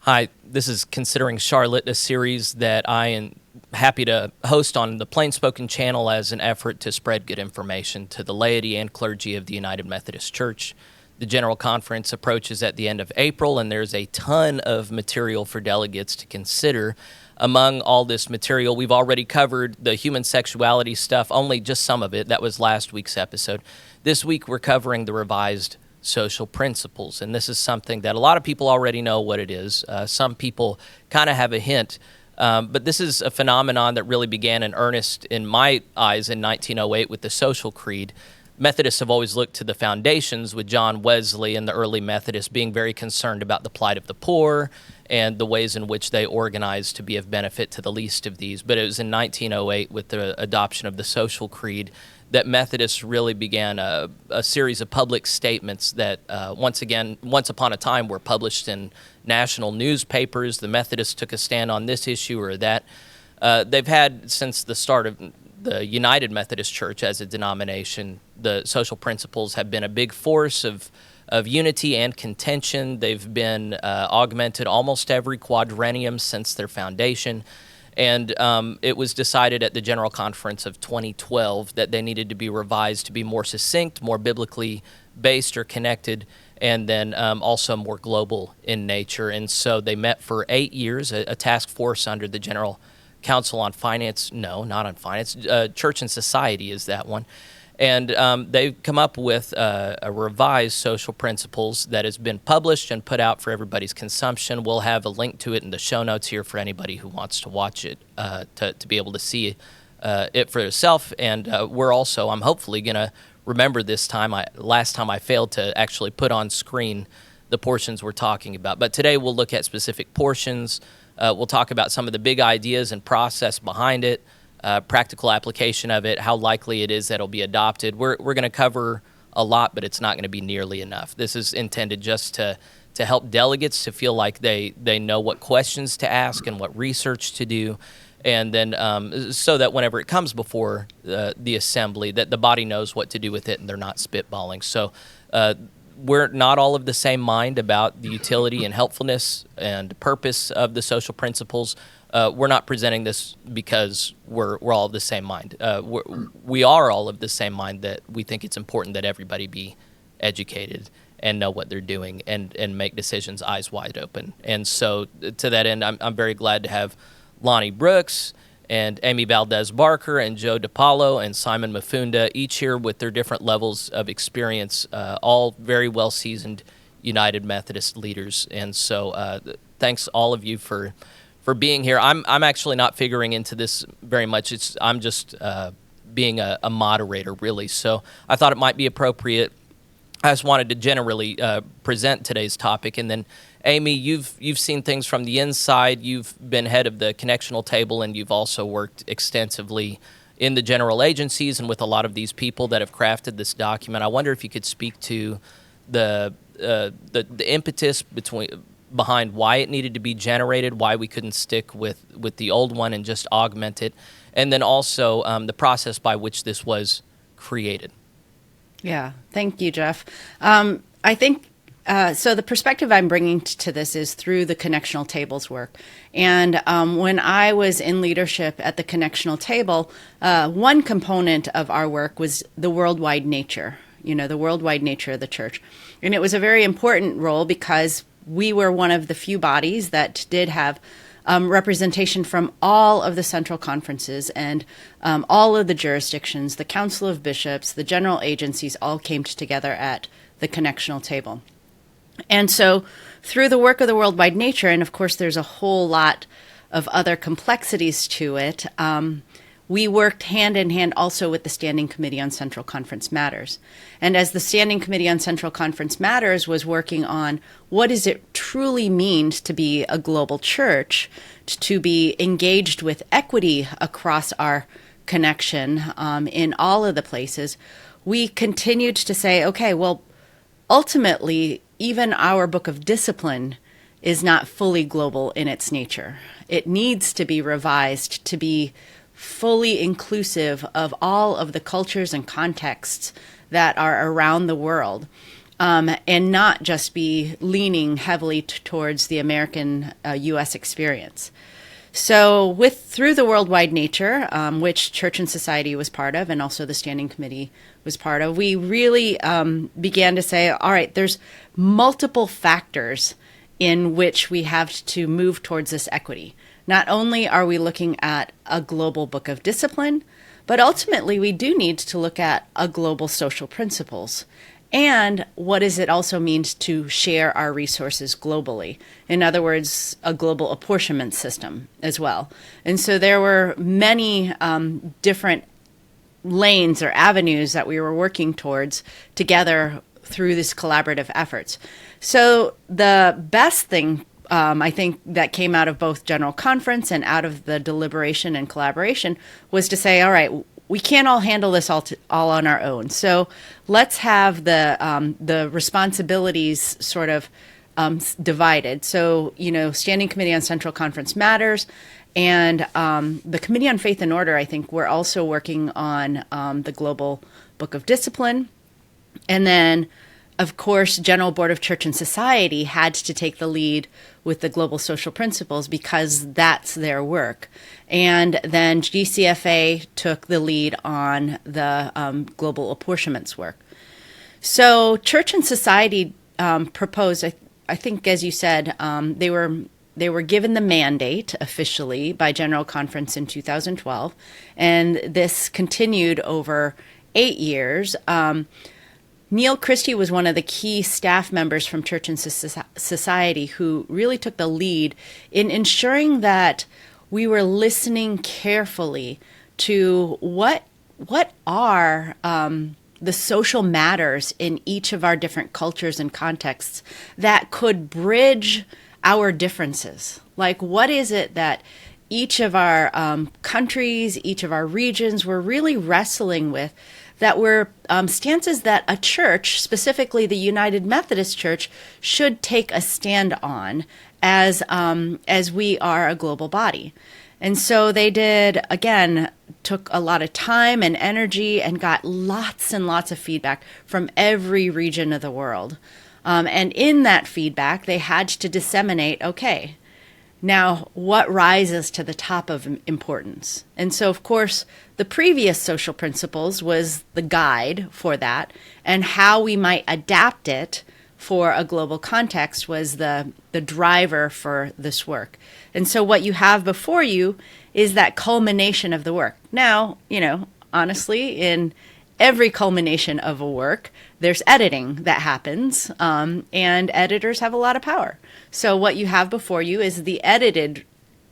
Hi, this is Considering Charlotte, a series that I am happy to host on the PlainSpoken channel as an effort to spread good information to the laity and clergy of the United Methodist Church. The General Conference approaches at the end of April, and there's a ton of material for delegates to consider. Among all this material, we've already covered the human sexuality stuff, only just some of it. That was last week's episode. This week, we're covering the revised social principles, and this is something that a lot of people already know what it is. Some people kind of have a hint, but this is a phenomenon that really began in earnest in my eyes in 1908 with the Social Creed. Methodists have always looked to the foundations, with John Wesley and the early Methodists being very concerned about the plight of the poor and the ways in which they organized to be of benefit to the least of these. But it was in 1908 with the adoption of the Social Creed that Methodists really began a series of public statements that, once upon a time, were published in national newspapers. The Methodists took a stand on this issue or that. They've had, since the start of the United Methodist Church as a denomination, the social principles have been a big force of unity and contention. They've been augmented almost every quadrennium since their foundation. And it was decided at the General Conference of 2012 that they needed to be revised to be more succinct, more biblically based or connected, and then also more global in nature. And so they met for 8 years, a task force under the General Council on Finance. No, not on finance. Church and Society is that one. And they've come up with a revised social principles that has been published and put out for everybody's consumption. We'll have a link to it in the show notes here for anybody who wants to watch it, to be able to see it for yourself. And I'm hopefully going to remember this time. Last time I failed to actually put on screen the portions we're talking about. But today we'll look at specific portions. We'll talk about some of the big ideas and process behind it. Practical application of it, how likely it is that it'll be adopted. We're going to cover a lot, but it's not going to be nearly enough. This is intended just to help delegates to feel like they know what questions to ask and what research to do, and then so that whenever it comes before the assembly, that the body knows what to do with it and they're not spitballing. So we're not all of the same mind about the utility and helpfulness and purpose of the social principles. We're not presenting this because we're all of the same mind. We are all of the same mind that we think it's important that everybody be educated and know what they're doing and make decisions eyes wide open. And so to that end, I'm very glad to have Lonnie Brooks and Amy Valdez-Barker and Joe DiPaolo and Simon Mafunda, each here with their different levels of experience, all very well-seasoned United Methodist leaders. And so thanks all of you for being here. I'm actually not figuring into this very much. I'm just being a moderator, really. So I thought it might be appropriate. I just wanted to generally present today's topic, and then Amy, you've seen things from the inside. You've been head of the connectional table, and you've also worked extensively in the general agencies and with a lot of these people that have crafted this document. I wonder if you could speak to the impetus behind why it needed to be generated, why we couldn't stick with the old one and just augment it, and then also the process by which this was created. Yeah, thank you, Jeff. I think, so the perspective I'm bringing to this is through the connectional tables work. And when I was in leadership at the connectional table, one component of our work was the worldwide nature, the worldwide nature of the church. And it was a very important role because we were one of the few bodies that did have representation from all of the central conferences and all of the jurisdictions. The Council of Bishops, the general agencies all came together at the connectional table. And so through the work of the worldwide nature, and of course there's a whole lot of other complexities to it, we worked hand in hand also with the Standing Committee on Central Conference Matters. And as the Standing Committee on Central Conference Matters was working on what does it truly mean to be a global church, to be engaged with equity across our connection in all of the places, we continued to say, okay, well, ultimately, even our book of discipline is not fully global in its nature. It needs to be revised to be fully inclusive of all of the cultures and contexts that are around the world. and not just be leaning heavily towards the American U.S. experience. So through the Worldwide Nature, which Church and Society was part of, and also the Standing Committee was part of, we really began to say, all right, there's multiple factors in which we have to move towards this equity. Not only are we looking at a global book of discipline, but ultimately we do need to look at a global social principles. And what does it also mean to share our resources globally? In other words, a global apportionment system as well. And so there were many different lanes or avenues that we were working towards together through this collaborative efforts. So the best thing I think that came out of both General Conference and out of the deliberation and collaboration was to say, all right, we can't all handle this all on our own. So let's have the responsibilities sort of divided. So, Standing Committee on Central Conference Matters and the Committee on Faith and Order, I think, we're also working on the Global Book of Discipline. And then, of course, General Board of Church and Society had to take the lead with the global social principles because that's their work. And then GCFA took the lead on the global apportionments work. So Church and Society proposed, I think, as you said, they were given the mandate officially by General Conference in 2012, and this continued over 8 years. Neil Christie was one of the key staff members from Church and Society who really took the lead in ensuring that we were listening carefully to what are the social matters in each of our different cultures and contexts that could bridge our differences. Like, what is it that each of our countries, each of our regions, were really wrestling with that were stances that a church, specifically the United Methodist Church, should take a stand on as we are a global body. And so they did, again, took a lot of time and energy and got lots and lots of feedback from every region of the world. And in that feedback, they had to disseminate, okay, now what rises to the top of importance? And so, of course, the previous social principles was the guide for that, and how we might adapt it for a global context was the driver for this work. And so what you have before you is that culmination of the work. Now, honestly, in every culmination of a work, there's editing that happens, and editors have a lot of power. So what you have before you is the edited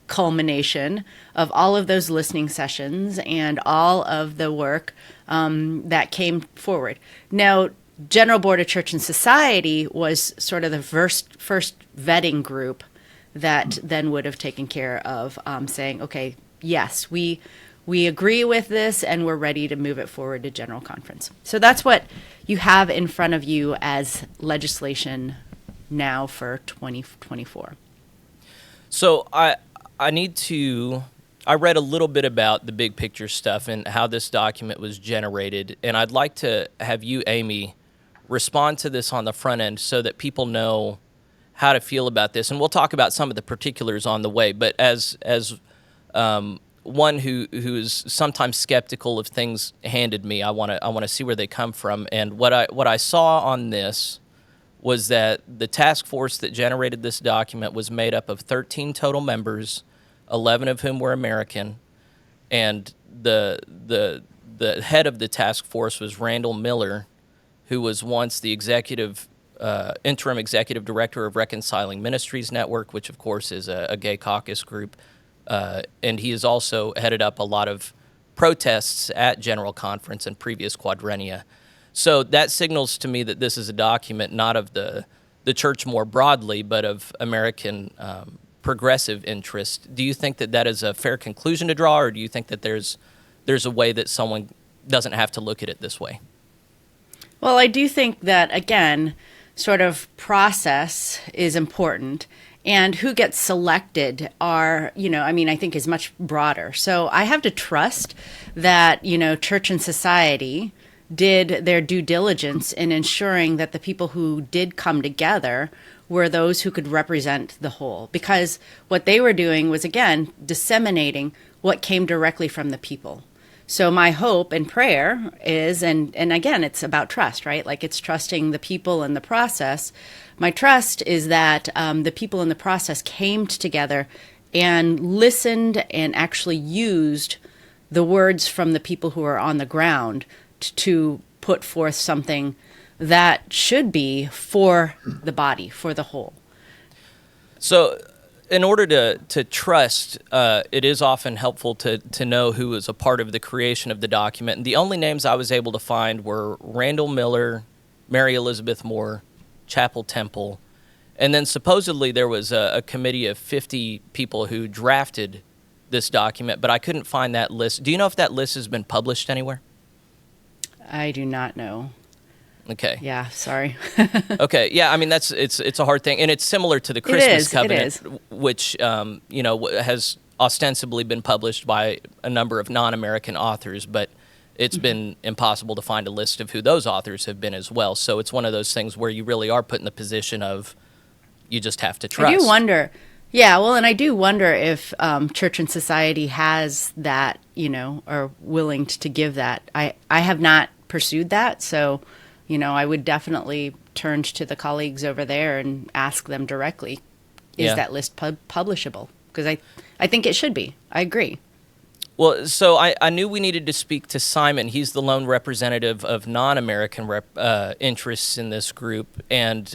culmination of all of those listening sessions and all of the work that came forward. Now, General Board of Church and Society was sort of the first vetting group that then would have taken care of saying, okay, yes, we agree with this and we're ready to move it forward to General Conference. So that's what you have in front of you as legislation now for 2024. So I read a little bit about the big picture stuff and how this document was generated, and I'd like to have you, Amy, respond to this on the front end so that people know how to feel about this. And we'll talk about some of the particulars on the way, but as one who is sometimes skeptical of things handed me, I want to see where they come from. And what I saw on this was that the task force that generated this document was made up of 13 total members, 11 of whom were American, and the head of the task force was Randall Miller, who was once the interim executive director of Reconciling Ministries Network, which of course is a gay caucus group, and he has also headed up a lot of protests at General Conference and previous quadrennia. So that signals to me that this is a document not of the church more broadly, but of American progressive interest. Do you think that is a fair conclusion to draw, or do you think that there's a way that someone doesn't have to look at it this way? Well, I do think that, again, sort of process is important, and who gets selected I think is much broader. So I have to trust that, Church and Society did their due diligence in ensuring that the people who did come together were those who could represent the whole. Because what they were doing was, again, disseminating what came directly from the people. So my hope and prayer is, and again, it's about trust, right? Like, it's trusting the people and the process. My trust is that the people in the process came together and listened and actually used the words from the people who are on the ground to put forth something that should be for the body, for the whole. So in order to trust, it is often helpful to know who was a part of the creation of the document. And the only names I was able to find were Randall Miller, Mary Elizabeth Moore, Chapel Temple, and then supposedly there was a committee of 50 people who drafted this document, but I couldn't find that list. Do you know if that list has been published anywhere? I do not know. Okay. Yeah, sorry. Okay. Yeah, I mean, it's a hard thing, and it's similar to the Christmas Covenant, which has ostensibly been published by a number of non-American authors, but it's been impossible to find a list of who those authors have been as well. So it's one of those things where you really are put in the position of you just have to trust. I do wonder. Yeah, well, and I do wonder if Church and Society has that, or willing to give that. I have not pursued that, so I would definitely turn to the colleagues over there and ask them directly, is that list publishable? Because I think it should be. I agree. Well, so I knew we needed to speak to Simon. He's the lone representative of non-American interests in this group, and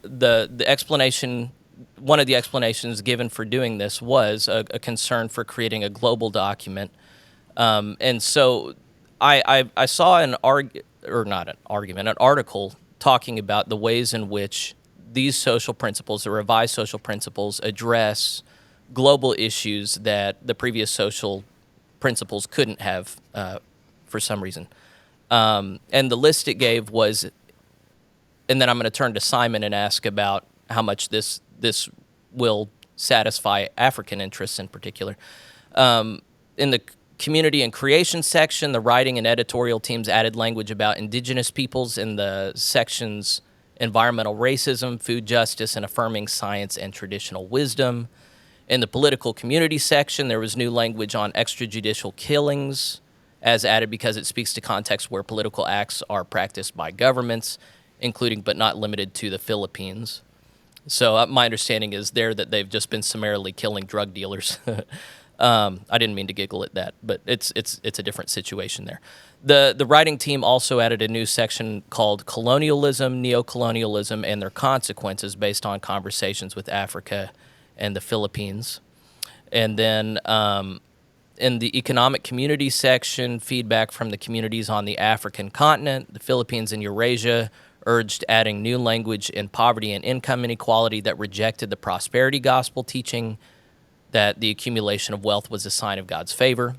the explanation, one of the explanations given for doing this was a concern for creating a global document. And so I saw an article talking about the ways in which these social principles, the revised social principles, address global issues that the previous social principles couldn't have for some reason. And the list it gave was, and then I'm going to turn to Simon and ask about how much this will satisfy African interests in particular. In the community and creation section, the writing and editorial teams added language about indigenous peoples in the sections environmental racism, food justice, and affirming science and traditional wisdom. In the political community section, there was new language on extrajudicial killings, as added because it speaks to contexts where political acts are practiced by governments, including but not limited to the Philippines. So my understanding is there that they've just been summarily killing drug dealers. I didn't mean to giggle at that, but it's a different situation there. The writing team also added a new section called Colonialism, Neocolonialism, and Their Consequences based on conversations with Africa and the Philippines. And then in the economic community section, feedback from the communities on the African continent, the Philippines, and Eurasia urged adding new language in poverty and income inequality that rejected the prosperity gospel teaching that the accumulation of wealth was a sign of God's favor.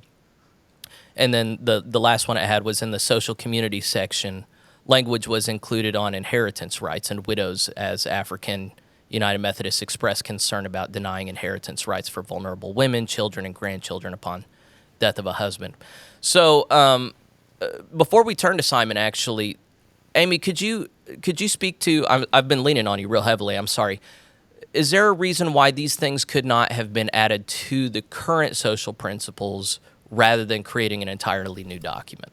And then the last one I had was in the social community section. Language was included on inheritance rights and widows, as African United Methodists expressed concern about denying inheritance rights for vulnerable women, children, and grandchildren upon death of a husband. So before we turn to Simon, actually, Amy, could you speak to, I've been leaning on you real heavily, I'm sorry. Is there a reason why these things could not have been added to the current social principles rather than creating an entirely new document?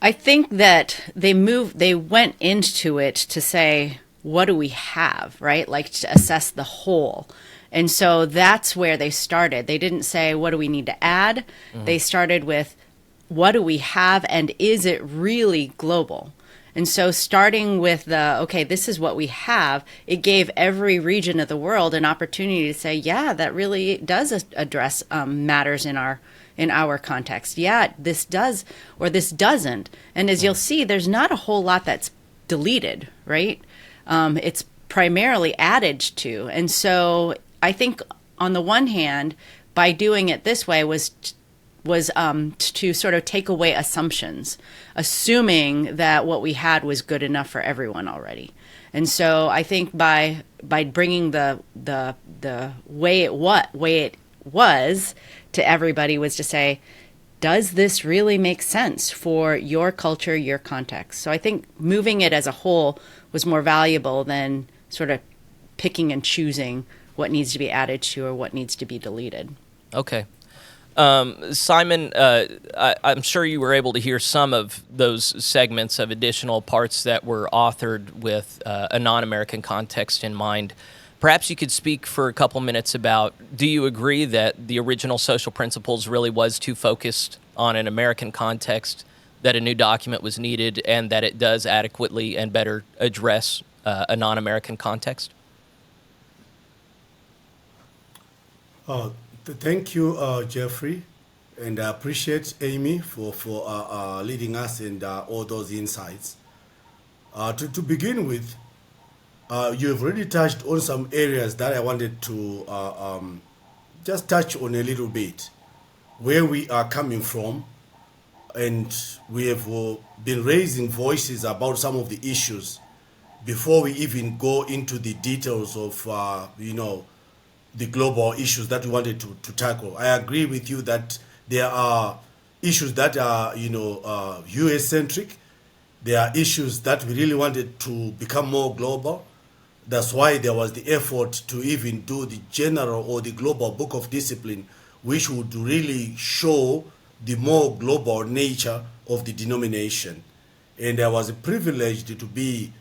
I think that they went into it to say, what do we have, right? Like, to assess the whole. And so that's where they started. They didn't say, what do we need to add? Mm-hmm. They started with, what do we have, and is it really global? And so starting with this is what we have, it gave every region of the world an opportunity to say, yeah, that really does address matters in our context. Yeah, this does, or this doesn't. And as you'll see, there's not a whole lot that's deleted, right? It's primarily added to. And so I think on the one hand, by doing it this way was to sort of take away assumptions, assuming that what we had was good enough for everyone already. And so I think by bringing the way it was to everybody was to say, does this really make sense for your culture, your context? So I think moving it as a whole was more valuable than sort of picking and choosing what needs to be added to or what needs to be deleted. Okay. Simon, I'm sure you were able to hear some of those segments of additional parts that were authored with a non-American context in mind. Perhaps you could speak for a couple minutes about, do you agree that the original social principles really was too focused on an American context, that a new document was needed, and that it does adequately and better address a non-American context? Thank you, Jeffrey, and I appreciate Amy for leading us and all those insights. To begin with, you have already touched on some areas that I wanted to just touch on a little bit, where we are coming from, and we have been raising voices about some of the issues before we even go into the details of, the global issues that we wanted to tackle. I agree with you that there are issues that are, US centric. There are issues that we really wanted to become more global. That's why there was the effort to even do the general or the global book of discipline, which would really show the more global nature of the denomination. And I was privileged to be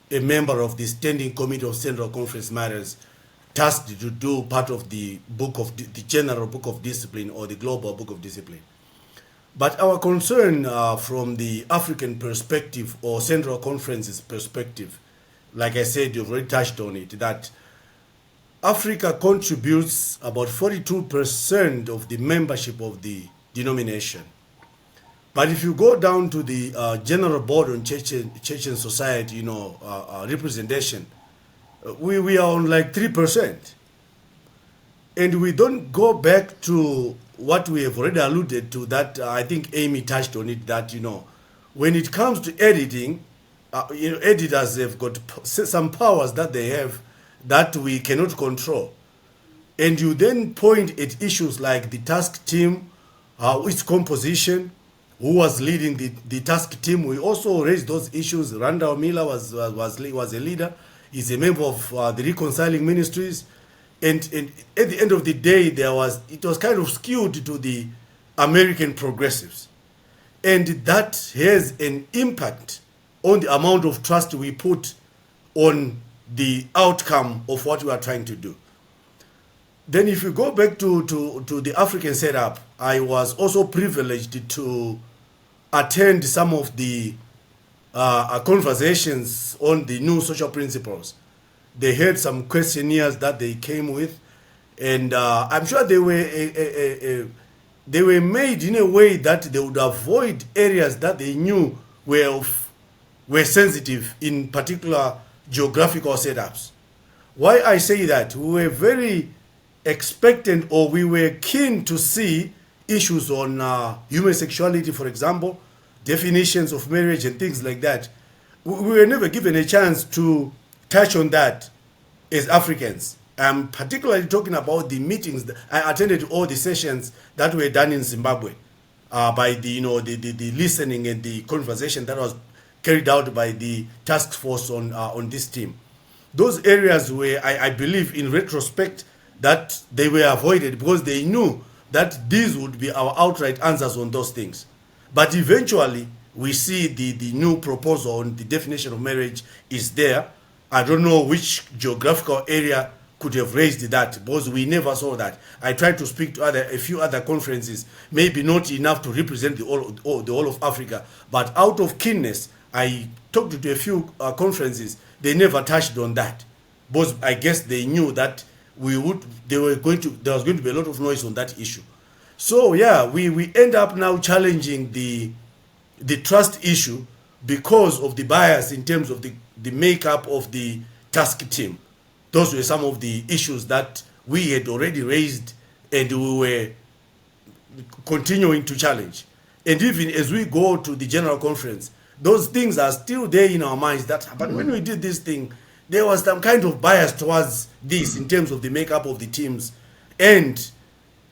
a member of the Standing Committee of Central Conference Matters, tasked to do part of the book of the general book of discipline or the global book of discipline. But our concern from the African perspective or Central Conference's perspective, like I said, you've already touched on it, that Africa contributes about 42% of the membership of the denomination. But if you go down to the General Board on Church and Society, representation, we are on like 3%. And we don't go back to what we have already alluded to, that I think Amy touched on it, that, when it comes to editing, editors have got some powers that they have that we cannot control. And you then point at issues like the task team, its composition, who was leading the task team. We also raised those issues. Randall Miller was a leader. He's a member of the Reconciling Ministries. And at the end of the day, it was kind of skewed to the American progressives. And that has an impact on the amount of trust we put on the outcome of what we are trying to do. Then if you go back to the African setup, I was also privileged to attend some of the conversations on the new social principles. They had some questionnaires that they came with, and I'm sure they were made in a way that they would avoid areas that they knew were sensitive in particular geographical setups. Why I say that? We were very expectant, or we were keen to see issues on human sexuality, for example, definitions of marriage and things like that. We were never given a chance to touch on that as Africans. I'm particularly talking about the meetings. I attended all the sessions that were done in Zimbabwe by the listening and the conversation that was carried out by the task force on this team. Those areas where I believe in retrospect that they were avoided because they knew that these would be our outright answers on those things. But eventually, we see the new proposal on the definition of marriage is there. I don't know which geographical area could have raised that, because we never saw that. I tried to speak to a few other conferences, maybe not enough to represent the whole of Africa, but out of keenness, I talked to a few conferences. They never touched on that, because I guess they knew that there was going to be a lot of noise on that issue. So yeah, we end up now challenging the trust issue because of the bias in terms of the makeup of the task team. Those were some of the issues that we had already raised and we were continuing to challenge. And even as we go to the general conference, those things are still there in our minds, but when we did this thing, there was some kind of bias towards this in terms of the makeup of the teams. And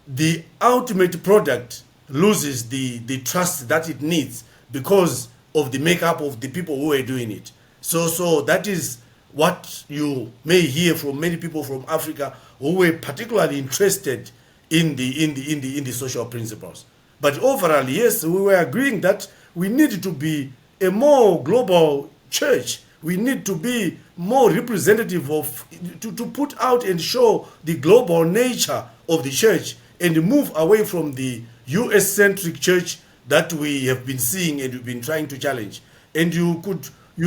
the ultimate product loses the trust that it needs because of the makeup of the people who are doing it. So that is what you may hear from many people from Africa who were particularly interested in the social principles. But overall, yes, we were agreeing that we need to be a more global church. We need to be more representative of, to put out and show the global nature of the church and move away from the US centric church that we have been seeing and we've been trying to challenge. And you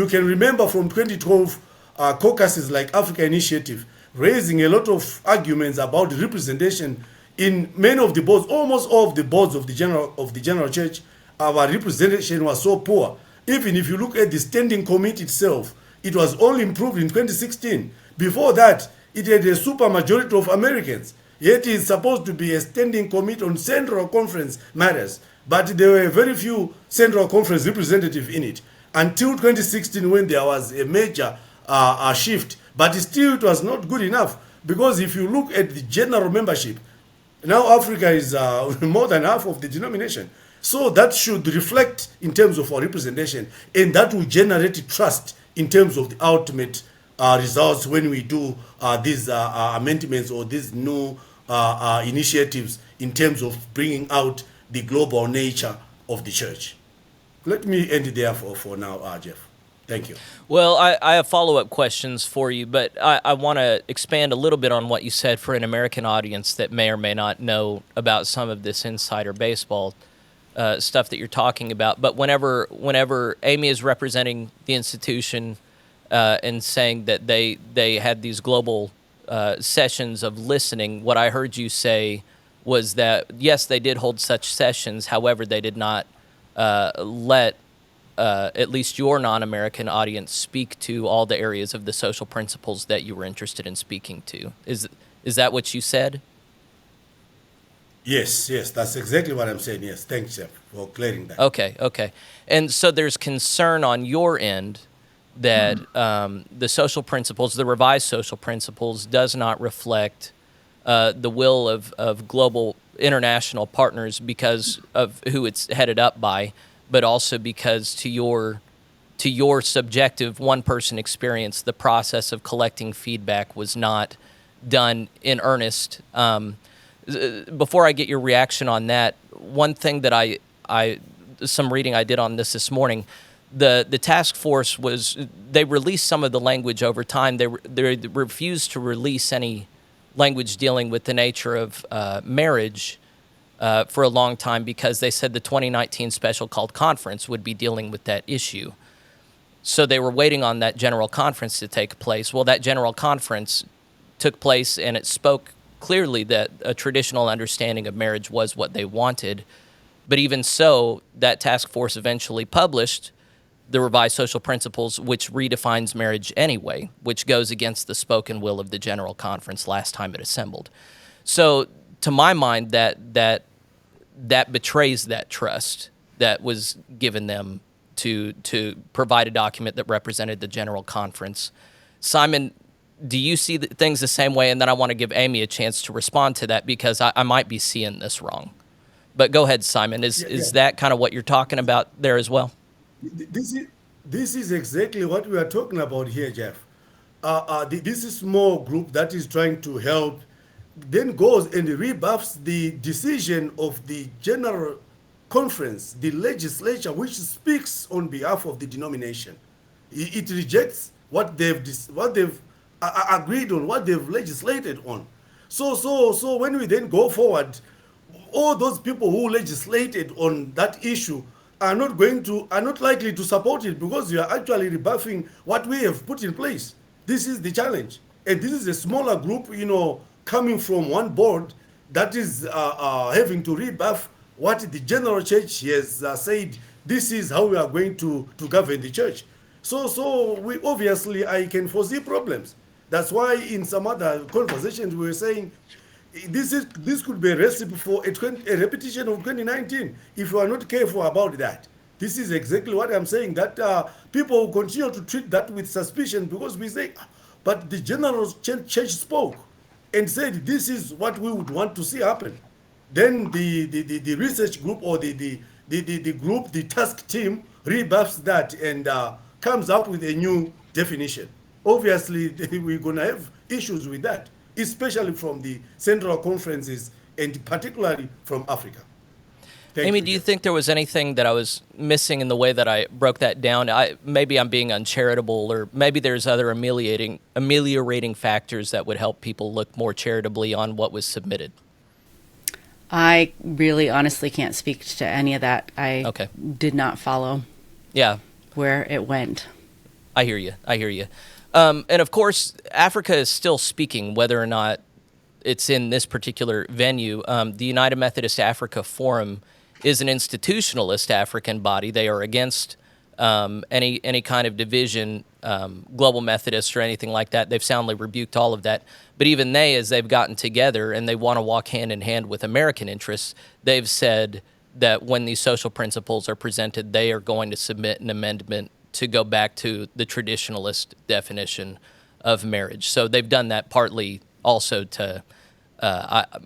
can remember from 2012 caucuses like Africa Initiative raising a lot of arguments about representation in many of the boards, almost all of the boards of the general church. Our representation was so poor. Even if you look at the standing committee itself, it was only improved in 2016. Before that, it had a super majority of Americans. Yet it's supposed to be a standing committee on Central Conference matters. But there were very few Central Conference representatives in it until 2016 when there was a major shift. But still, it was not good enough because if you look at the general membership, now Africa is more than half of the denomination. So that should reflect in terms of our representation, and that will generate trust in terms of the ultimate results when we do these amendments or these new initiatives in terms of bringing out the global nature of the church. Let me end there for now, Jeff. Thank you. Well, I have follow-up questions for you, but I want to expand a little bit on what you said for an American audience that may or may not know about some of this insider baseball stuff that you're talking about. But whenever Amy is representing the institution and saying that they had these global sessions of listening, what I heard you say was that, yes, they did hold such sessions. However, they did not let at least your non-American audience speak to all the areas of the social principles that you were interested in speaking to. Is that what you said? Yes, that's exactly what I'm saying. Yes, thanks, Jeff, for clearing that. Okay. And so there's concern on your end that the social principles, the revised social principles, does not reflect the will of global international partners because of who it's headed up by, but also because to your subjective one-person experience, the process of collecting feedback was not done in earnest. Before I get your reaction on that, one thing that some reading I did on this morning, the task force they released some of the language over time. They refused to release any language dealing with the nature of marriage for a long time because they said the 2019 special called conference would be dealing with that issue. So they were waiting on that general conference to take place. Well, that general conference took place and it spoke clearly that a traditional understanding of marriage was what they wanted. But even so, that task force eventually published the revised social principles, which redefines marriage anyway, which goes against the spoken will of the general conference last time it assembled. So to my mind, that betrays that trust that was given them to provide a document that represented the general conference. Simon, do you see things the same way? And then I want to give Amy a chance to respond to that because I might be seeing this wrong. But go ahead, Simon. Is that kind of what you're talking about there as well? This is exactly what we are talking about here, Jeff. This is small group that is trying to help, then goes and rebuffs the decision of the general conference, the legislature, which speaks on behalf of the denomination. It rejects what they've agreed on, what they've legislated on. So when we then go forward, all those people who legislated on that issue are not likely to support it because you are actually rebuffing what we have put in place. This is the challenge, and this is a smaller group, coming from one board that is having to rebuff what the general church has said. This is how we are going to govern the church. So we obviously I can foresee problems. That's why in some other conversations we were saying this could be a recipe for a repetition of 2019 if you are not careful about that. This is exactly what I'm saying, that people will continue to treat that with suspicion because we say, but the general church spoke and said this is what we would want to see happen. Then the research group or the group, the task team rebuffs that and comes up with a new definition. Obviously, we're going to have issues with that, especially from the central conferences and particularly from Africa. Thank Amy, you, do you Jeff. think there was anything that I was missing in the way that I broke that down? Maybe I'm being uncharitable, or maybe there's other ameliorating factors that would help people look more charitably on what was submitted. I really honestly can't speak to any of that. I Okay. did not follow Yeah, where it went. I hear you. I hear you. And of course, Africa is still speaking, whether or not it's in this particular venue. The United Methodist Africa Forum is an institutionalist African body. They are against any kind of division, global Methodists or anything like that. They've soundly rebuked all of that. But even they, as they've gotten together and they want to walk hand in hand with American interests, they've said that when these social principles are presented, they are going to submit an amendment to go back to the traditionalist definition of marriage. So they've done that partly also to,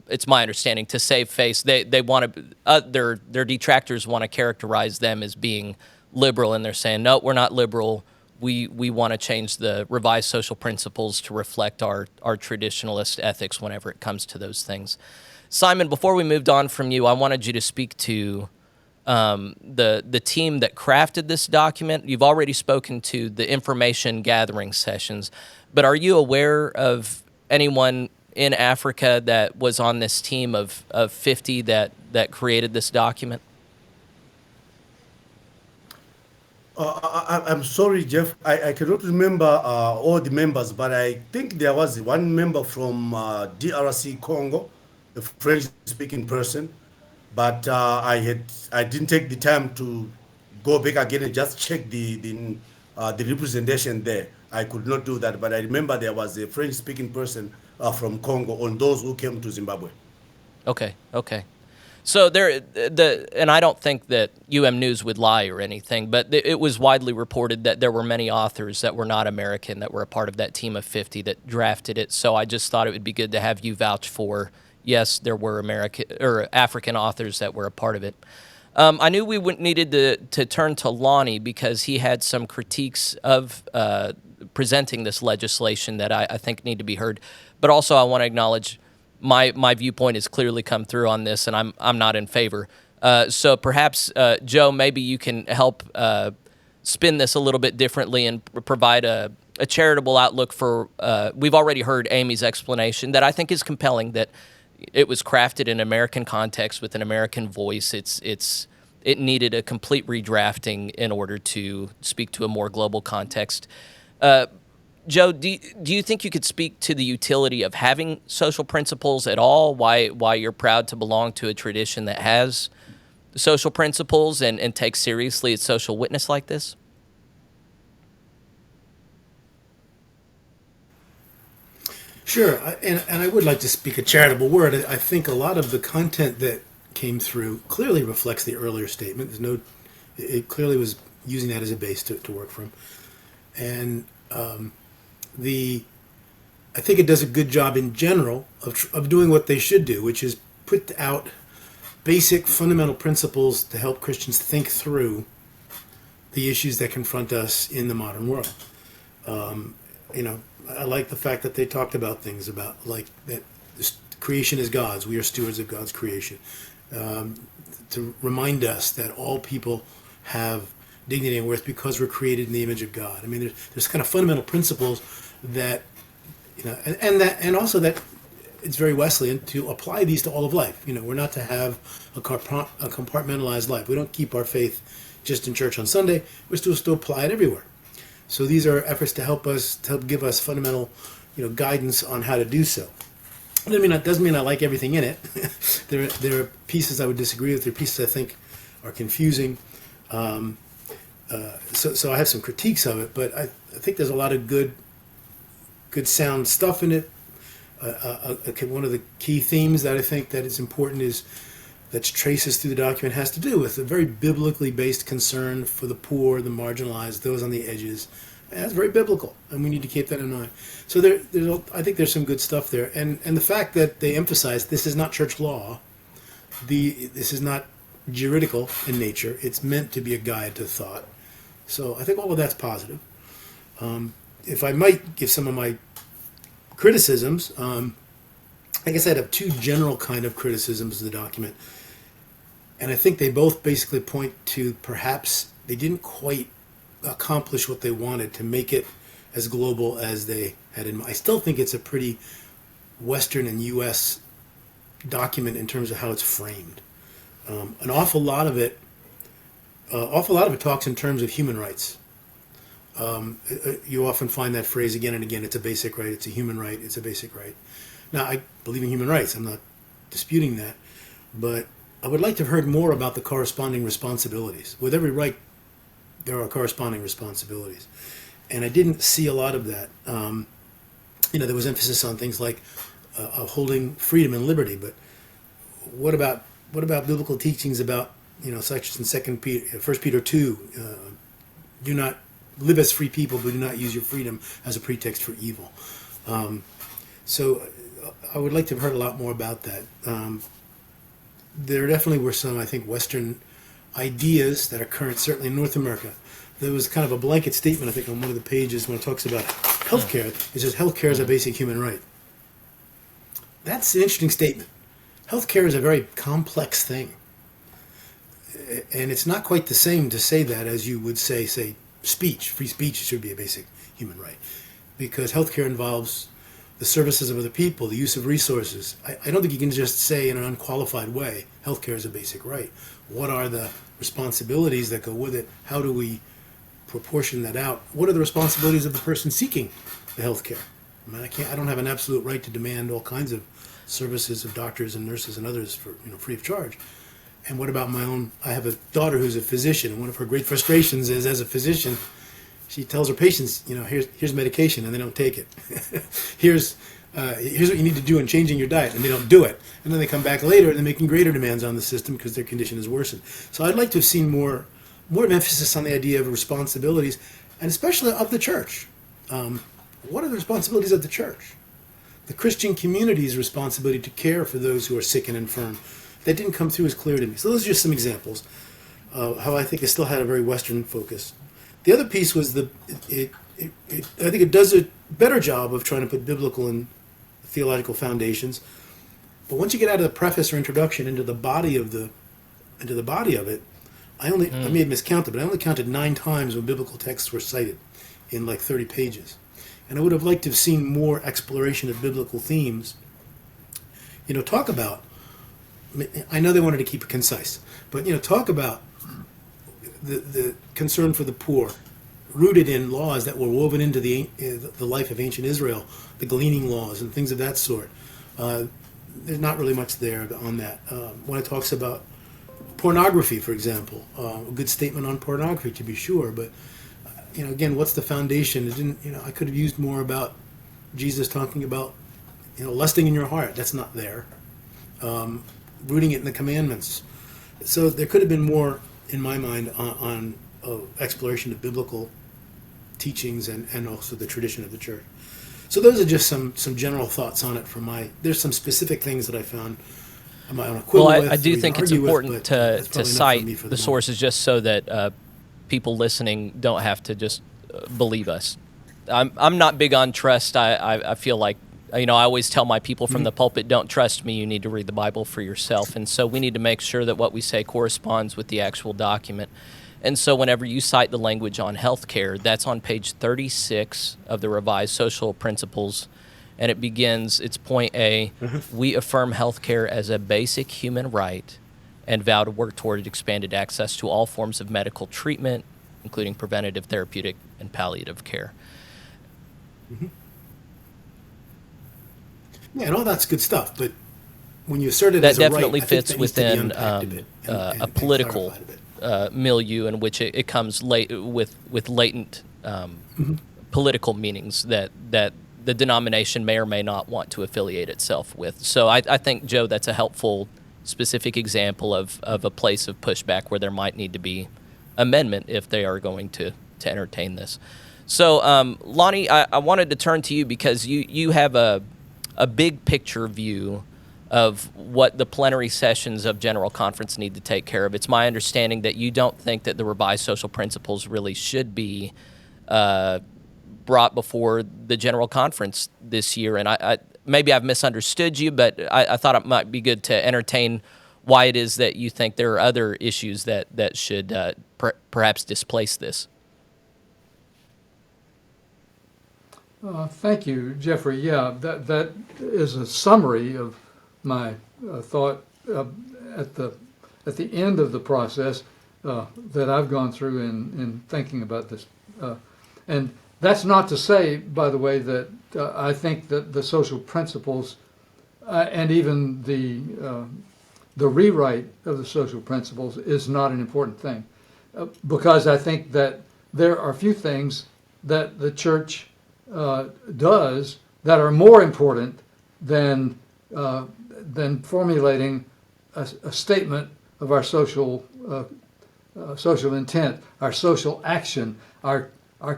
it's my understanding, to save face. They want to, their detractors want to characterize them as being liberal, and they're saying, no, we're not liberal. We want to change the revised social principles to reflect our traditionalist ethics whenever it comes to those things. Simon, before we moved on from you, I wanted you to speak to the team that crafted this document. You've already spoken to the information gathering sessions, but are you aware of anyone in Africa that was on this team of 50 that created this document? I'm sorry, Jeff. I cannot remember all the members, but I think there was one member from DRC Congo, a French-speaking person. But I didn't take the time to go back again and just check the representation there. I could not do that, but I remember there was a French-speaking person from Congo on those who came to Zimbabwe. Okay. So and I don't think that News would lie or anything, but it was widely reported that there were many authors that were not American that were a part of that team of 50 that drafted it. So I just thought it would be good to have you vouch for, yes, there were American or African authors that were a part of it. I knew we needed to turn to Lonnie because he had some critiques of presenting this legislation that I think need to be heard. But also I want to acknowledge my viewpoint has clearly come through on this, and I'm not in favor. So perhaps, Joe, maybe you can help spin this a little bit differently and provide a charitable outlook for, we've already heard Amy's explanation that I think is compelling, that it was crafted in American context with an American voice. It needed a complete redrafting in order to speak to a more global context. Joe, do you think you could speak to the utility of having social principles at all? Why you're proud to belong to a tradition that has social principles and takes seriously its social witness like this? Sure, and I would like to speak a charitable word. I think a lot of the content that came through clearly reflects the earlier statement. It clearly was using that as a base to work from, and I think it does a good job in general of doing what they should do, which is put out basic fundamental principles to help Christians think through the issues that confront us in the modern world. I like the fact that they talked about things about like that creation is God's. We are stewards of God's creation. To remind us that all people have dignity and worth because we're created in the image of God. I mean, there's kind of fundamental principles that, and also that it's very Wesleyan to apply these to all of life. We're not to have a compartmentalized life. We don't keep our faith just in church on Sunday. We're supposed to apply it everywhere. So these are efforts to help give us fundamental, guidance on how to do so. That doesn't mean I like everything in it. There are pieces I would disagree with. There are pieces I think are confusing. So I have some critiques of it, but I think there's a lot of good sound stuff in it. One of the key themes that I think that is important is that traces through the document has to do with a very biblically based concern for the poor, the marginalized, those on the edges. And that's very biblical, and we need to keep that in mind. So I think there's some good stuff there, and the fact that they emphasize this is not church law, this is not juridical in nature. It's meant to be a guide to thought. So I think all of that's positive. If I might give some of my criticisms, I guess I'd have two general kind of criticisms of the document. And I think they both basically point to perhaps they didn't quite accomplish what they wanted to make it as global as they had in mind. I still think it's a pretty Western and U.S. document in terms of how it's framed. An awful lot of it talks in terms of human rights. You often find that phrase again and again. It's a basic right. It's a human right. It's a basic right. Now, I believe in human rights. I'm not disputing that, but I would like to have heard more about the corresponding responsibilities. With every right, there are corresponding responsibilities, and I didn't see a lot of that. There was emphasis on things like holding freedom and liberty, but what about biblical teachings about such as in 1 Peter 2, do not live as free people, but do not use your freedom as a pretext for evil. So I would like to have heard a lot more about that. There definitely were some, I think, Western ideas that are current, certainly in North America. There was kind of a blanket statement, I think, on one of the pages when it talks about healthcare. It says healthcare is a basic human right. That's an interesting statement. Healthcare is a very complex thing. And it's not quite the same to say that as you would say, speech. Free speech should be a basic human right. Because healthcare involves the services of other people, the use of resources. I don't think you can just say in an unqualified way, healthcare is a basic right. What are the responsibilities that go with it? How do we proportion that out? What are the responsibilities of the person seeking the healthcare? I mean, I don't have an absolute right to demand all kinds of services of doctors and nurses and others for free of charge. And what about my own? I have a daughter who's a physician, and one of her great frustrations is, as a physician, she tells her patients, here's medication, and they don't take it. here's what you need to do in changing your diet, and they don't do it. And then they come back later, and they're making greater demands on the system because their condition has worsened. So I'd like to have seen more emphasis on the idea of responsibilities, and especially of the church. What are the responsibilities of the church? The Christian community's responsibility to care for those who are sick and infirm. That didn't come through as clear to me. So those are just some examples of how I think it still had a very Western focus. The other piece was I think it does a better job of trying to put biblical and theological foundations. But once you get out of the preface or introduction into the body of it, I may have miscounted, but I only counted 9 times when biblical texts were cited in like 30 pages. And I would have liked to have seen more exploration of biblical themes. Talk about, I know they wanted to keep it concise, but talk about the concern for the poor, rooted in laws that were woven into the life of ancient Israel, the gleaning laws and things of that sort. There's not really much there on that. When it talks about pornography, for example, a good statement on pornography to be sure, but again, what's the foundation? It didn't, I could have used more about Jesus talking about, lusting in your heart. That's not there. Rooting it in the commandments. So there could have been more, in my mind, on exploration of biblical teachings and also the tradition of the church. So those are just some general thoughts on it there's some specific things that I found on my own equivalent. Well, I do think it's important to cite the sources just so that people listening don't have to just believe us. I'm not big on trust. I feel like, I always tell my people from the pulpit, don't trust me, you need to read the Bible for yourself. And so we need to make sure that what we say corresponds with the actual document. And so whenever you cite the language on healthcare, that's on page 36 of the Revised Social Principles. And it begins, it's point A, we affirm healthcare as a basic human right and vow to work toward expanded access to all forms of medical treatment, including preventative, therapeutic, and palliative care. Yeah, and all that's good stuff, but when you assert it that as a right, definitely I think fits that needs to be within unpacked a bit a political milieu in which it comes with latent political meanings that the denomination may or may not want to affiliate itself with. So I think, Joe, that's a helpful specific example of a place of pushback where there might need to be amendment if they are going to entertain this. So, Lonnie, I wanted to turn to you because you have a big picture view of what the plenary sessions of General Conference need to take care of. It's my understanding that you don't think that the revised social principles really should be brought before the General Conference this year. And I maybe I've misunderstood you, but I thought it might be good to entertain why it is that you think there are other issues that should perhaps displace this. Thank you, Jeffrey. Yeah, that is a summary of my thought at the end of the process that I've gone through in thinking about this. And that's not to say, by the way, that I think that the social principles and even the rewrite of the social principles is not an important thing, because I think that there are a few things that the church does that are more important than formulating a statement of our social intent, our social action, our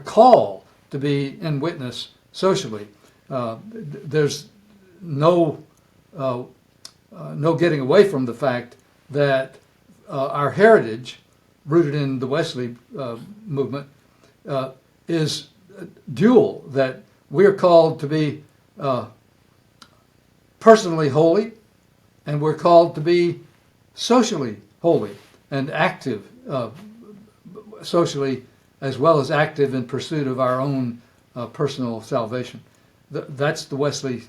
call to be in witness socially. There's no getting away from the fact that our heritage, rooted in the Wesley movement, is dual, that we're called to be personally holy, and we're called to be socially holy and active, socially as well as active in pursuit of our own personal salvation. That's the Wesley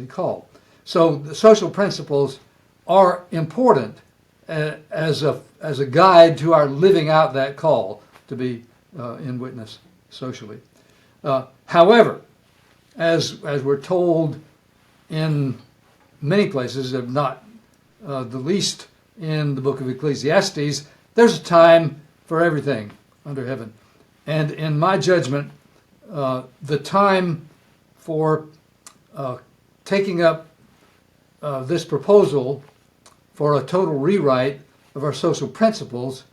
call. So the social principles are important as a guide to our living out that call to be in witness socially. However, as we're told in many places, if not the least in the book of Ecclesiastes, there's a time for everything under heaven. And in my judgment, the time for taking up this proposal for a total rewrite of our social principles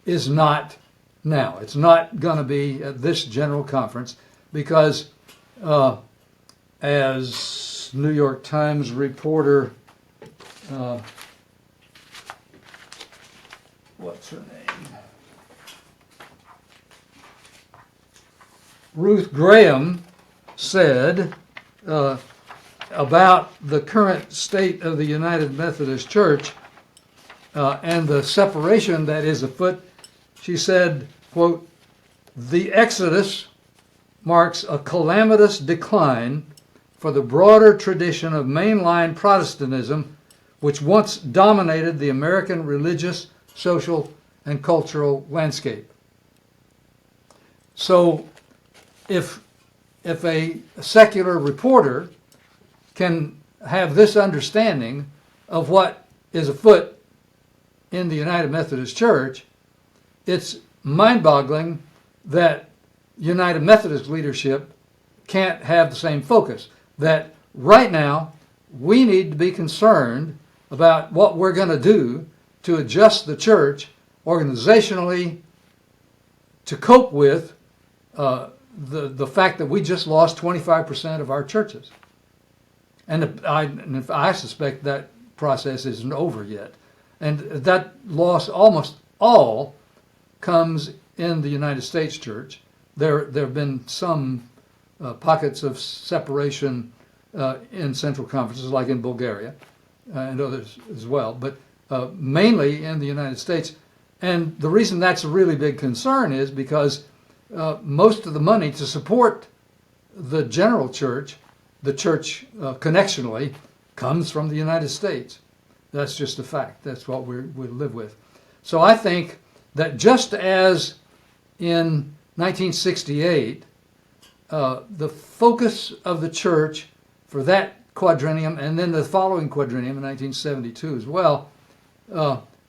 is not now. It's not going to be at this General Conference, because as New York Times reporter, what's her name? Ruth Graham said about the current state of the United Methodist Church and the separation that is afoot. She said, quote, "The Exodus marks a calamitous decline for the broader tradition of mainline Protestantism, which once dominated the American religious, social, and cultural landscape." So if a secular reporter can have this understanding of what is afoot in the United Methodist Church, it's mind-boggling that United Methodist leadership can't have the same focus. That right now we need to be concerned about what we're going to do to adjust the church organizationally to cope with the fact that we just lost 25% of our churches. And I suspect that process isn't over yet. And that loss almost all comes in the United States church. There have been some pockets of separation in central conferences, like in Bulgaria and others as well, but mainly in the United States. And the reason that's a really big concern is because most of the money to support the general church, the church connectionally, comes from the United States. That's just a fact. That's what we live with. So I think that just as in 1968, the focus of the church for that quadrennium, and then the following quadrennium in 1972 as well,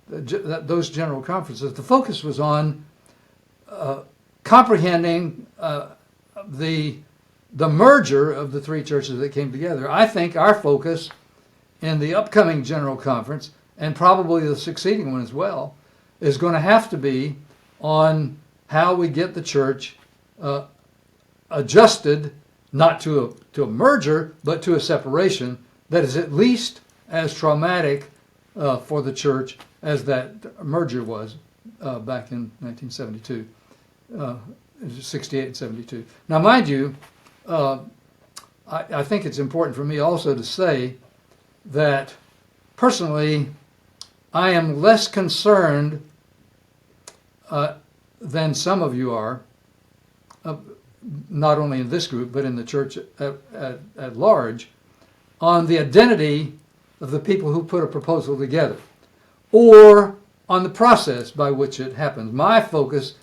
those general conferences, the focus was on comprehending the merger of the three churches that came together. I think our focus in the upcoming General Conference, and probably the succeeding one as well, is going to have to be on how we get the church adjusted, not to a merger, but to a separation that is at least as traumatic for the church as that merger was back in 1972, 68 and 72. Now, mind you, I think it's important for me also to say that personally, I am less concerned than some of you are, not only in this group, but in the church at large, on the identity of the people who put a proposal together, or on the process by which it happens. My focus,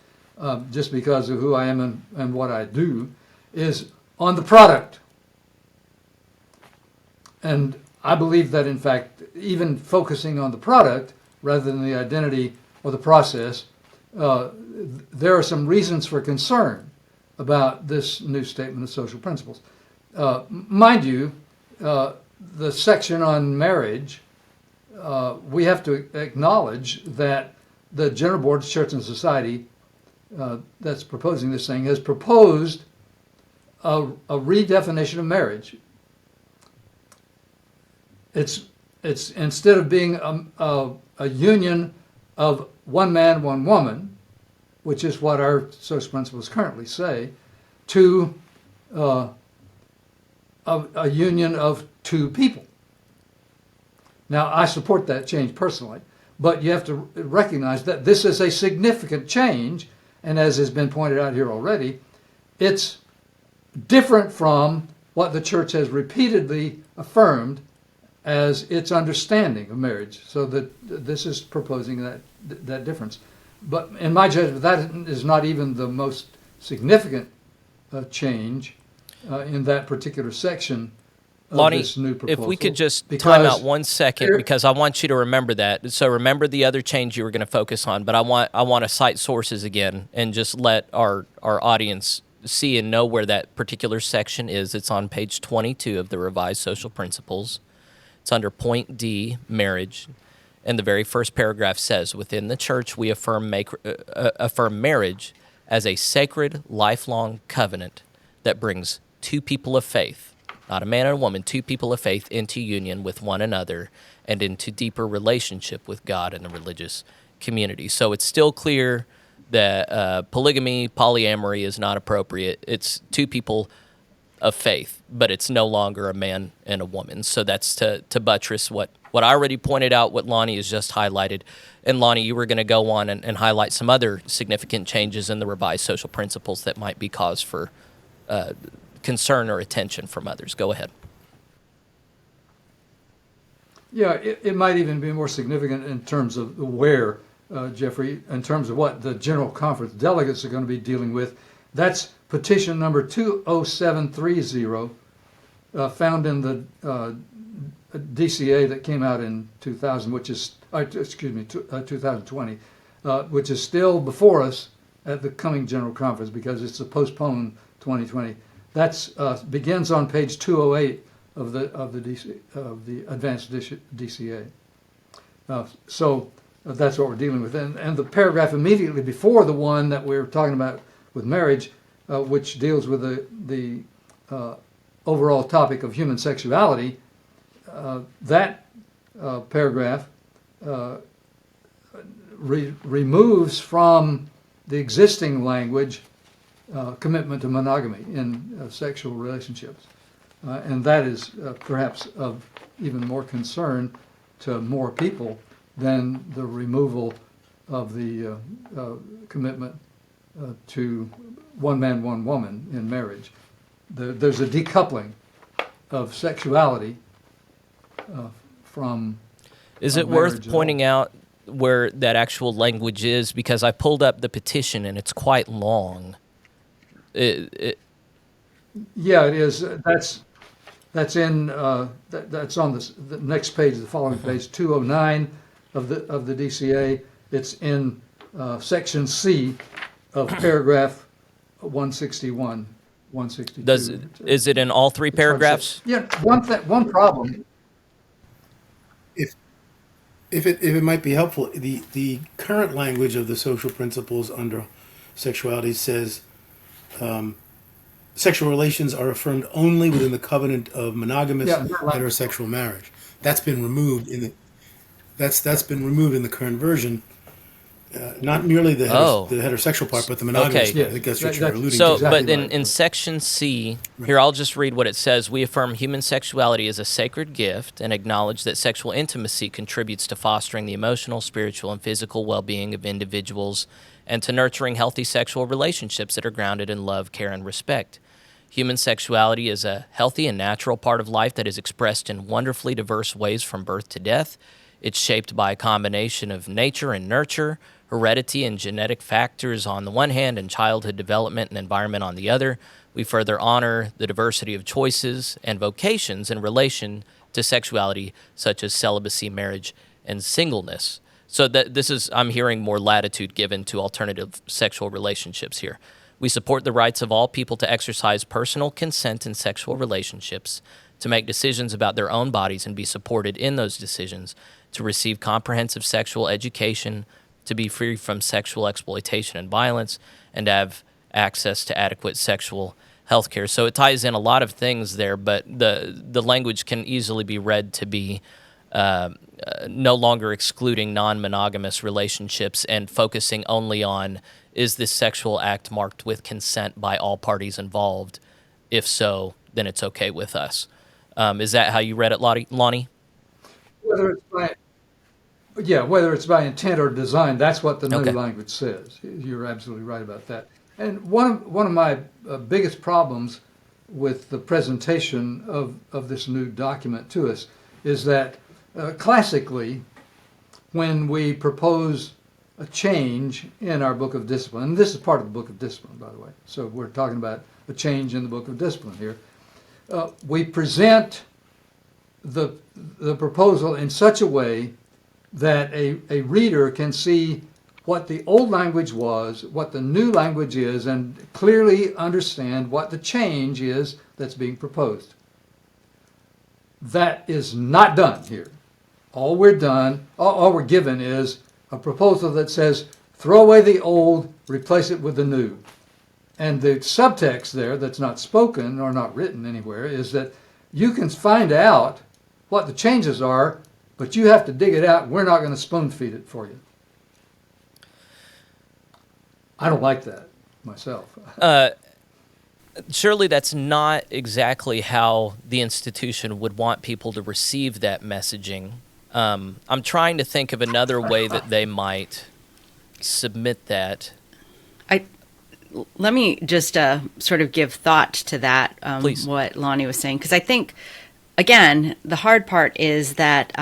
just because of who I am and what I do, is on the product. And I believe that, in fact, even focusing on the product rather than the identity or the process, there are some reasons for concern about this new statement of social principles. Mind you, the section on marriage, we have to acknowledge that the General Board of Church and Society that's proposing this thing has proposed a redefinition of marriage. It's instead of being a union of one man, one woman, which is what our social principles currently say, to a union of two people. Now, I support that change personally, but you have to recognize that this is a significant change, and as has been pointed out here already, it's different from what the church has repeatedly affirmed as its understanding of marriage. So that this is proposing that difference. But in my judgment, that is not even the most significant change in that particular section of Lonnie, this new proposal. if we could just Because time out 1 second, there- because I want you to remember that. So remember the other change you were going to focus on, but I want to cite sources again and just let our audience see and know where that particular section is. It's on page 22 of the Revised Social Principles. It's under point D, marriage, and the very first paragraph says, "Within the church, we affirm marriage as a sacred, lifelong covenant that brings two people of faith, not a man and a woman, two people of faith into union with one another and into deeper relationship with God and the religious community." So it's still clear that polygamy, polyamory is not appropriate. It's two people of faith, but it's no longer a man and a woman. So that's to buttress what I already pointed out, what Lonnie has just highlighted. And Lonnie, you were going to go on and highlight some other significant changes in the Revised Social Principles that might be cause for concern or attention from others. Go ahead. Yeah, it might even be more significant in terms of where, Jeffrey, in terms of what the General Conference delegates are going to be dealing with. That's petition number 20730, found in the DCA that came out in 2000, 2020, which is still before us at the coming General Conference because it's a postponed 2020. That's begins on page 208 of the advanced DCA. So that's what we're dealing with, and the paragraph immediately before the one that we're talking about with marriage, which deals with the overall topic of human sexuality. That paragraph removes from the existing language commitment to monogamy in sexual relationships. And that is perhaps of even more concern to more people than the removal of the commitment to one man, one woman in marriage. There's a decoupling of sexuality from Is it worth pointing out where that actual language is? Because I pulled up the petition and it's quite long. Yeah, it is. That's in that's on the next page, the following page, 209 of the DCA. It's in section C of paragraph 161, 162. Is it in all three paragraphs? Yeah, one problem. If it might be helpful, the current language of the social principles under sexuality says sexual relations are affirmed only within the covenant of monogamous Yeah, right. heterosexual marriage. That's been removed in the that's been removed in the current version. Not merely the Oh, heterosexual part, but the monogamous okay. part. I think that's what That- you're that's alluding So, to. exactly but in, right. in section C, here I'll just read what it says. We affirm human sexuality is a sacred gift and acknowledge that sexual intimacy contributes to fostering the emotional, spiritual, and physical well-being of individuals and to nurturing healthy sexual relationships that are grounded in love, care, and respect. Human sexuality is a healthy and natural part of life that is expressed in wonderfully diverse ways from birth to death. It's shaped by a combination of nature and nurture, heredity and genetic factors on the one hand, and childhood development and environment on the other. We further honor the diversity of choices and vocations in relation to sexuality, such as celibacy, marriage, and singleness. So that this is, I'm hearing more latitude given to alternative sexual relationships here. We support the rights of all people to exercise personal consent in sexual relationships, to make decisions about their own bodies and be supported in those decisions, to receive comprehensive sexual education, to be free from sexual exploitation and violence, and have access to adequate sexual health care. So it ties in a lot of things there, but the language can easily be read to be no longer excluding non-monogamous relationships and focusing only on, is this sexual act marked with consent by all parties involved? If so, then it's okay with us. Is that how you read it, Lonnie? Whether it's by, yeah, whether it's by intent or design, that's what the new Okay. language says. You're absolutely right about that. And one of my biggest problems with the presentation of this new document to us is that classically, when we propose a change in our book of discipline, and this is part of the book of discipline, by the way, so we're talking about a change in the book of discipline here, we present the proposal in such a way that a reader can see what the old language was, what the new language is, and clearly understand what the change is that's being proposed. That is not done here. All we're given is a proposal that says, throw away the old, replace it with the new. And the subtext there that's not spoken or not written anywhere is that you can find out what the changes are, but you have to dig it out. We're not going to spoon feed it for you. I don't like that myself. Surely that's not exactly how the institution would want people to receive that messaging. I'm trying to think of another way that they might submit that. Let me just sort of give thought to that, Please. what Lonnie was saying, because I think, again, the hard part is that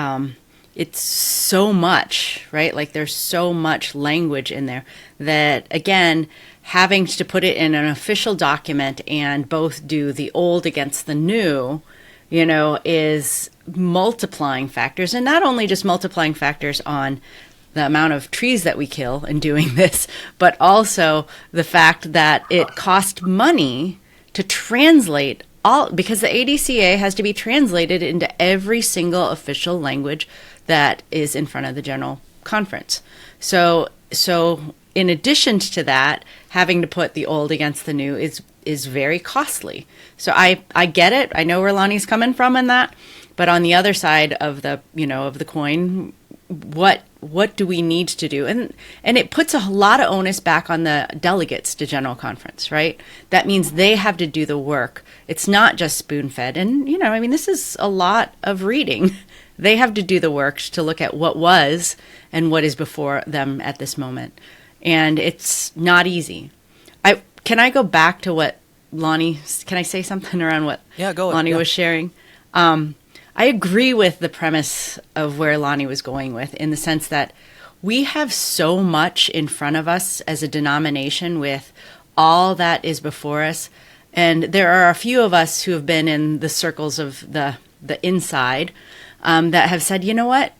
it's so much, right? Like there's so much language in there that, again, having to put it in an official document and both do the old against the new, is multiplying factors, and not only just multiplying factors on the amount of trees that we kill in doing this, but also the fact that it cost money to translate all, because the ADCA has to be translated into every single official language that is in front of the General Conference. So in addition to that, having to put the old against the new is very costly. So I get it. I know where Lonnie's coming from in that, but on the other side of the of the coin, what do we need to do? And it puts a lot of onus back on the delegates to General Conference, right? That means they have to do the work. It's not just spoon-fed. And, this is a lot of reading. They have to do the work to look at what was and what is before them at this moment. And it's not easy. Can I go back to what Lonnie, can I say something around what Lonnie was sharing? I agree with the premise of where Lonnie was going with, in the sense that we have so much in front of us as a denomination with all that is before us. And there are a few of us who have been in the circles of the inside that have said, you know what,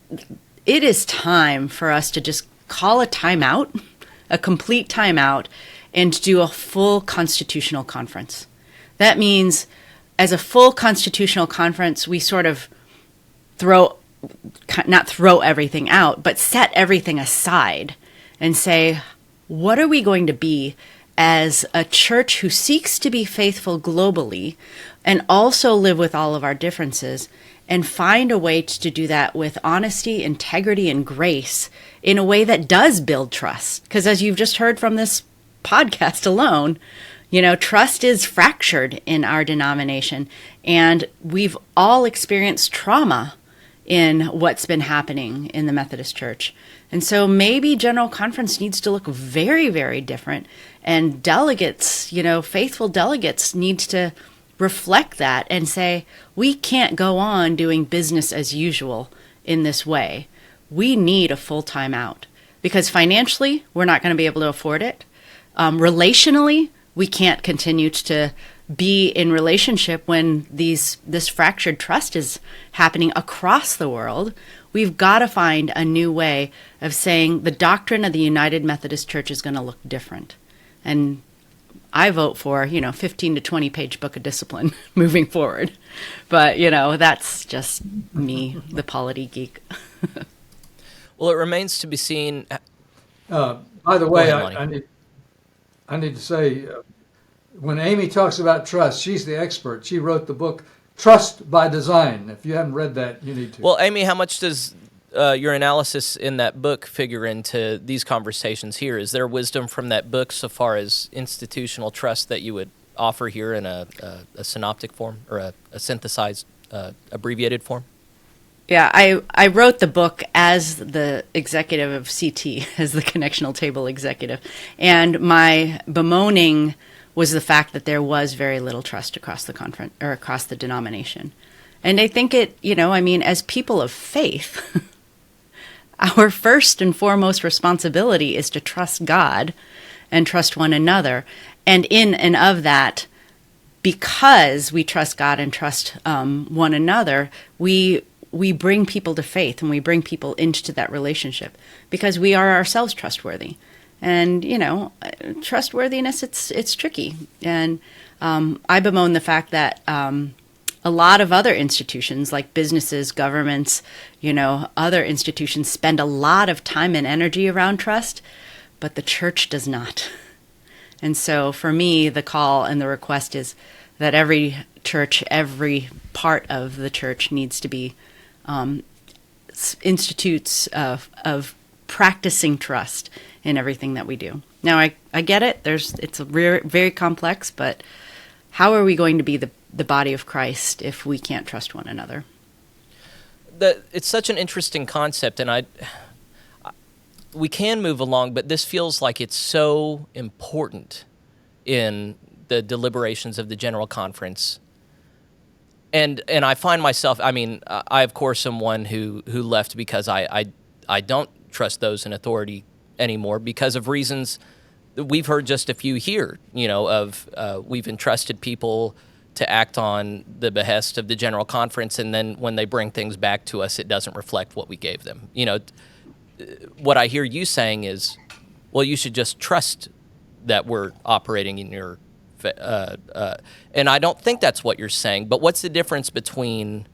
it is time for us to just call a timeout, a complete timeout, and do a full constitutional conference. That means, as a full constitutional conference, we sort of not throw everything out, but set everything aside and say, what are we going to be as a church who seeks to be faithful globally and also live with all of our differences and find a way to do that with honesty, integrity, and grace in a way that does build trust. Because as you've just heard from this podcast alone, trust is fractured in our denomination, and we've all experienced trauma in what's been happening in the Methodist Church. And so maybe General Conference needs to look very, very different, and delegates, faithful delegates need to reflect that and say, we can't go on doing business as usual in this way. We need a full time out, because financially, we're not going to be able to afford it. Relationally, we can't continue to be in relationship when this fractured trust is happening across the world. We've got to find a new way of saying the doctrine of the United Methodist Church is going to look different. And I vote for, 15 to 20 page book of discipline moving forward. But, that's just me, the polity geek. Well, it remains to be seen. By the way, ahead, Lonnie. I need to say, when Amy talks about trust, she's the expert. She wrote the book Trust by Design. If you haven't read that, you need to. Well, Amy, how much does your analysis in that book figure into these conversations here? Is there wisdom from that book so far as institutional trust that you would offer here in a synoptic form or a synthesized, abbreviated form? Yeah, I wrote the book as the executive of CT, as the connectional table executive. And my bemoaning was the fact that there was very little trust across the conference or across the denomination. And I think as people of faith, our first and foremost responsibility is to trust God and trust one another. And in and of that, because we trust God and trust one another, we bring people to faith and we bring people into that relationship because we are ourselves trustworthy. And, trustworthiness, it's tricky. And I bemoan the fact that a lot of other institutions like businesses, governments, other institutions spend a lot of time and energy around trust, but the church does not. And so for me, the call and the request is that every church, every part of the church needs to be institutes of practicing trust in everything that we do. Now, I get it. It's very complex, but how are we going to be the body of Christ if we can't trust one another? It's such an interesting concept, and we can move along, but this feels like it's so important in the deliberations of the General Conference. And I find myself, I of course am one who left because I don't trust those in authority anymore because of reasons that we've heard just a few here, we've entrusted people to act on the behest of the General Conference, and then when they bring things back to us, it doesn't reflect what we gave them. What I hear you saying is, well, you should just trust that we're operating in your and I don't think that's what you're saying, but what's the difference between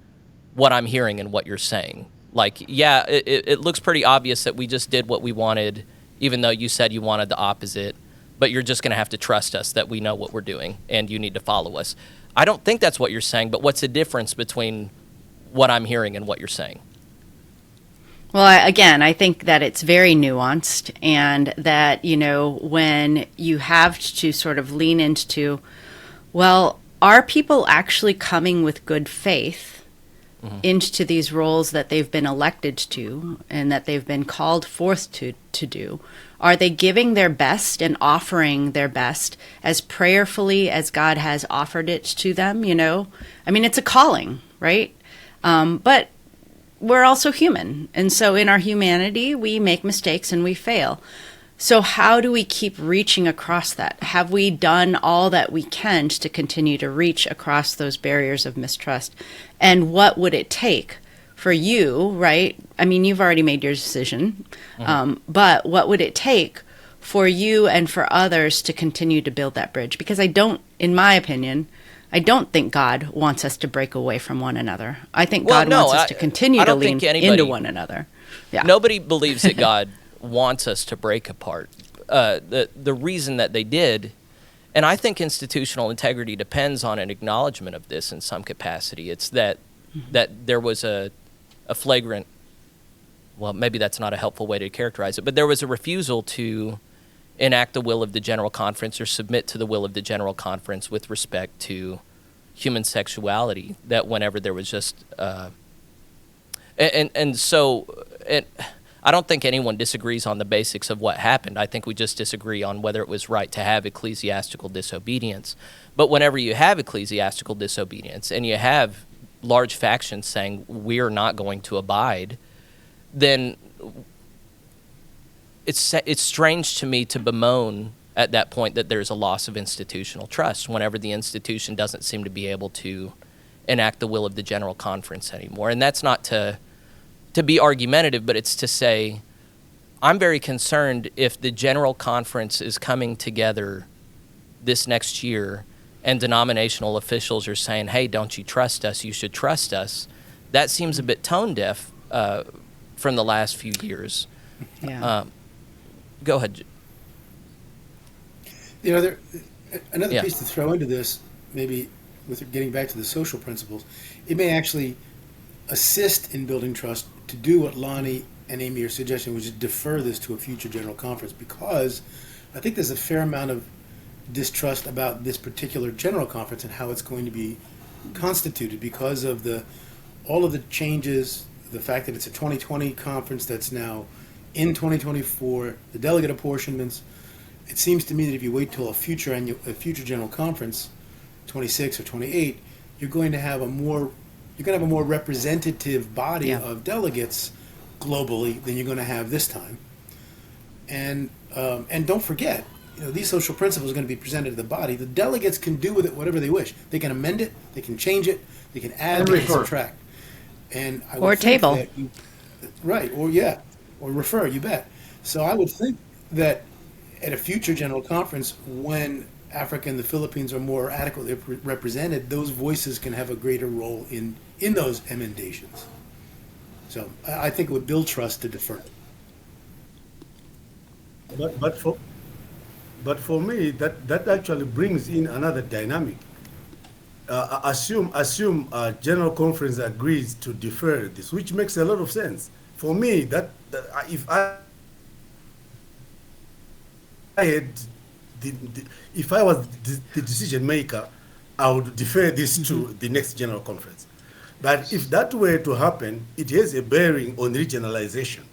what I'm hearing and what you're saying? Like, yeah, it looks pretty obvious that we just did what we wanted, even though you said you wanted the opposite, but you're just going to have to trust us that we know what we're doing and you need to follow us. I don't think that's what you're saying, but what's the difference between what I'm hearing and what you're saying? Well, I think that it's very nuanced, and that, when you have to sort of lean into, well, are people actually coming with good faith into these roles that they've been elected to and that they've been called forth to do? Are they giving their best and offering their best as prayerfully as God has offered it to them? It's a calling, right? But we're also human. And so in our humanity, we make mistakes and we fail. So how do we keep reaching across that? Have we done all that we can to continue to reach across those barriers of mistrust? And what would it take for you, right? You've already made your decision, but what would it take for you and for others to continue to build that bridge? Because in my opinion, I don't think God wants us to break away from one another. I think God wants us to continue to lean into one another. Yeah. Nobody believes that God wants us to break apart. the reason that they did. And I think institutional integrity depends on an acknowledgement of this in some capacity. It's that there was a flagrant, well, maybe that's not a helpful way to characterize it, but there was a refusal to enact the will of the General Conference or submit to the will of the General Conference with respect to human sexuality, that whenever there was just so I don't think anyone disagrees on the basics of what happened. I think we just disagree on whether it was right to have ecclesiastical disobedience. But whenever you have ecclesiastical disobedience and you have large factions saying we're not going to abide, then it's strange to me to bemoan at that point that there's a loss of institutional trust whenever the institution doesn't seem to be able to enact the will of the General Conference anymore. And that's not to be argumentative, but it's to say I'm very concerned if the General Conference is coming together this next year and denominational officials are saying, hey, don't you trust us, you should trust us. That seems a bit tone deaf from the last few years. Yeah. Go ahead. Another piece to throw into this, maybe with getting back to the social principles, it may actually assist in building trust to do what Lonnie and Amy are suggesting, which is defer this to a future General Conference, because I think there's a fair amount of distrust about this particular General Conference and how it's going to be constituted because of all of the changes, the fact that it's a 2020 conference that's now in 2024, the delegate apportionments. It seems to me that if you wait till a future General Conference, 26 or 28, you're going to have a more representative body of delegates globally than you're going to have this time. And don't forget, these social principles are going to be presented to the body. The delegates can do with it whatever they wish. They can amend it, they can change it, they can add, they can subtract. And I would think table. Right, or refer, you bet. So I would think that at a future General Conference, when Africa and the Philippines are more adequately represented, those voices can have a greater role in those emendations. So I think it would build trust to defer. But for me, that actually brings in another dynamic. Assume a General Conference agrees to defer this, which makes a lot of sense. For me, that if I had if I was the decision maker, I would defer this to the next General Conference. But if that were to happen, it has a bearing on regionalization.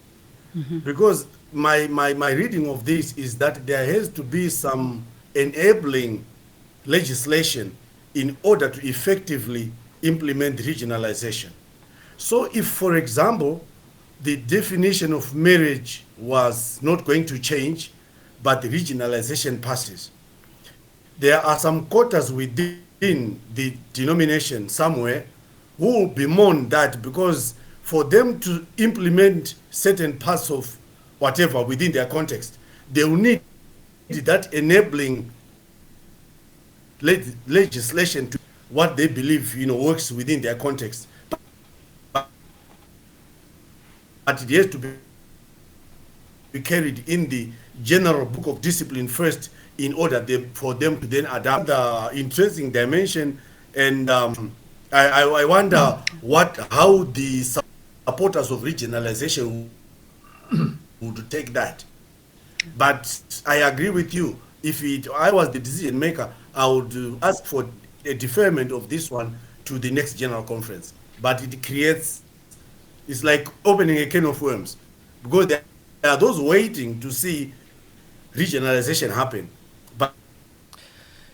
Because my reading of this is that there has to be some enabling legislation in order to effectively implement regionalization. So if, for example, the definition of marriage was not going to change, but the regionalization passes, there are some quotas within the denomination somewhere who will bemoan that, because for them to implement certain parts of whatever within their context, they will need that enabling legislation to what they believe works within their context. But it has to be carried in the general book of discipline first, in order for them to then adapt the interesting dimension. And I wonder how the supporters of regionalization would take that. But I agree with you. If I was the decision maker, I would ask for a deferment of this one to the next General Conference. But it's like opening a can of worms, because there are those waiting to see regionalization happen. But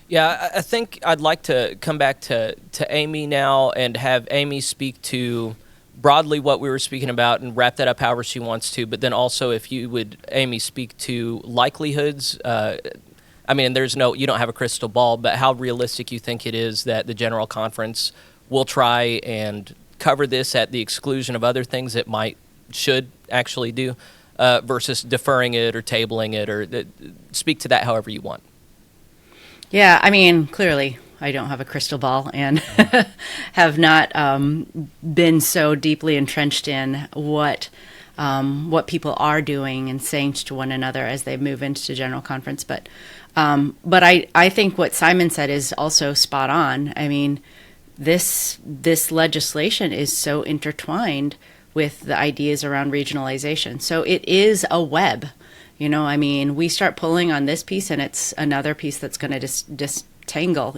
yeah, I think I'd like to come back to Amy now and have Amy speak to broadly what we were speaking about and wrap that up however she wants to. But then also, if you would, Amy, speak to likelihoods. I mean, you don't have a crystal ball, but how realistic you think it is that the General Conference will try and cover this at the exclusion of other things it should actually do, versus deferring it or tabling it, or speak to that however you want. Yeah, I mean, clearly I don't have a crystal ball and have not been so deeply entrenched in what what people are doing and saying to one another as they move into General Conference. But I think what Simon said is also spot on. I mean, this legislation is so intertwined with the ideas around regionalization. So it is a web. You know, I mean, we start pulling on this piece and it's another piece that's going to disentangle.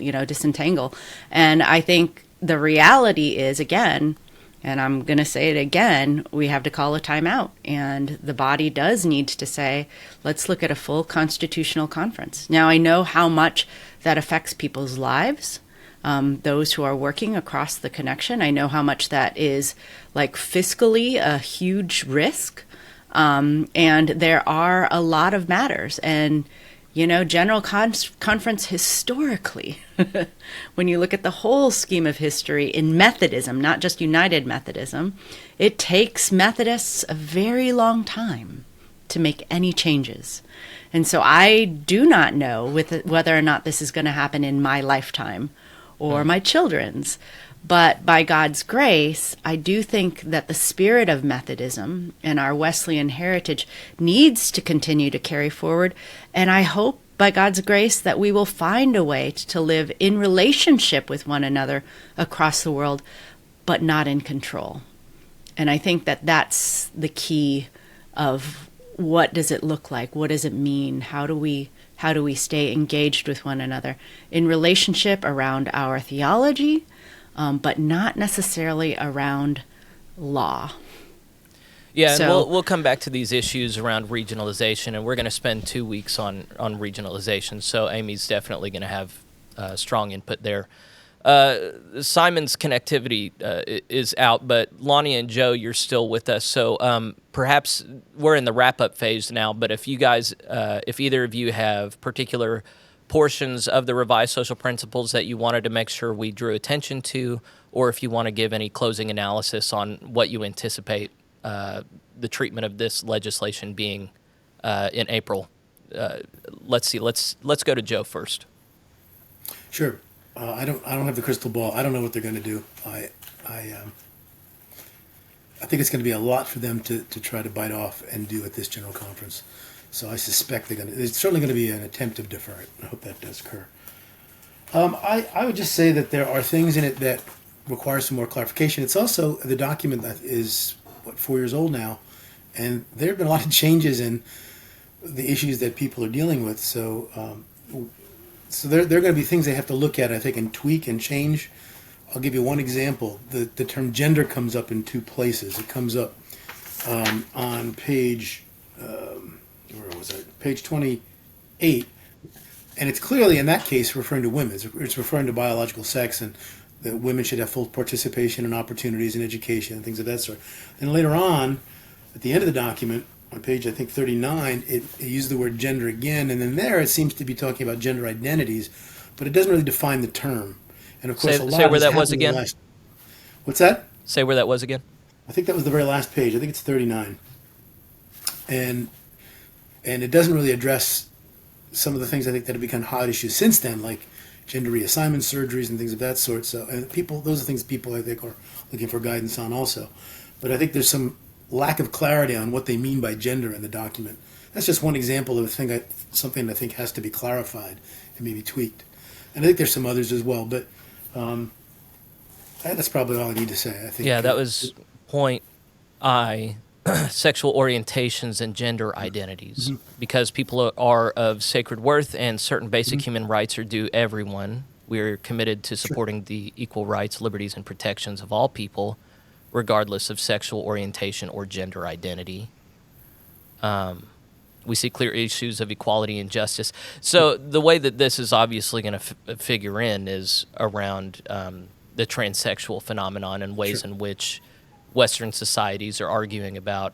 And I think the reality is, again, and I'm going to say it again, we have to call a timeout. And the body does need to say, let's look at a full constitutional conference. Now, I know how much that affects people's lives, those who are working across the connection. I know how much that is, like, fiscally a huge risk. And there are a lot of matters. And, you know, General Conference historically, when you look at the whole scheme of history in Methodism, not just United Methodism, it takes Methodists a very long time to make any changes. And so I do not know whether or not this is going to happen in my lifetime or my children's. But by God's grace, I do think that the spirit of Methodism and our Wesleyan heritage needs to continue to carry forward. And I hope by God's grace that we will find a way to live in relationship with one another across the world, but not in control. And I think that that's the key of what does it look like? What does it mean? How do we stay engaged with one another in relationship around our theology, but not necessarily around law. Yeah, So- and we'll come back to these issues around regionalization, and we're going to spend 2 weeks on regionalization, so Amy's definitely going to have strong input there. Simon's connectivity is out, but Lonnie and Joe, you're still with us, so perhaps we're in the wrap-up phase now, but if you guys, if either of you have particular portions of the revised social principles that you wanted to make sure we drew attention to, or if you want to give any closing analysis on what you anticipate the treatment of this legislation being in April. Let's see. Let's go to Joe first. Sure. I don't have the crystal ball. I don't know what they're going to do. I think it's going to be a lot for them to try to bite off and do at this general conference. So I suspect there's certainly going to be an attempt to defer it. I hope that does occur. I would just say that there are things in it that require some more clarification. It's also the document that is, 4 years old now, and there have been a lot of changes in the issues that people are dealing with. So there are going to be things they have to look at, I think, and tweak and change. I'll give you one example. The term gender comes up in 2 places. It comes up on page... where was it? Page 28, and it's clearly in that case referring to women. It's referring to biological sex and that women should have full participation and opportunities in education and things of that sort. And later on, at the end of the document, on page I think 39, it uses the word gender again, and then there it seems to be talking about gender identities, but it doesn't really define the term. And of course, Say where that was again. What's that? Say where that was again. I think that was the very last page. I think it's 39, and it doesn't really address some of the things I think that have become hot issues since then, like gender reassignment surgeries and things of that sort. So, and those are things people I think are looking for guidance on also. But I think there's some lack of clarity on what they mean by gender in the document. That's just one example of something I think has to be clarified and maybe tweaked. And I think there's some others as well. But that's probably all I need to say. I think. Yeah, that was point I. Sexual orientations and gender identities, because people are of sacred worth and certain basic human rights are due everyone. We're committed to supporting the equal rights, liberties, and protections of all people, regardless of sexual orientation or gender identity. We see clear issues of equality and justice. So the way that this is obviously going to figure in is around the transsexual phenomenon and ways in which Western societies are arguing about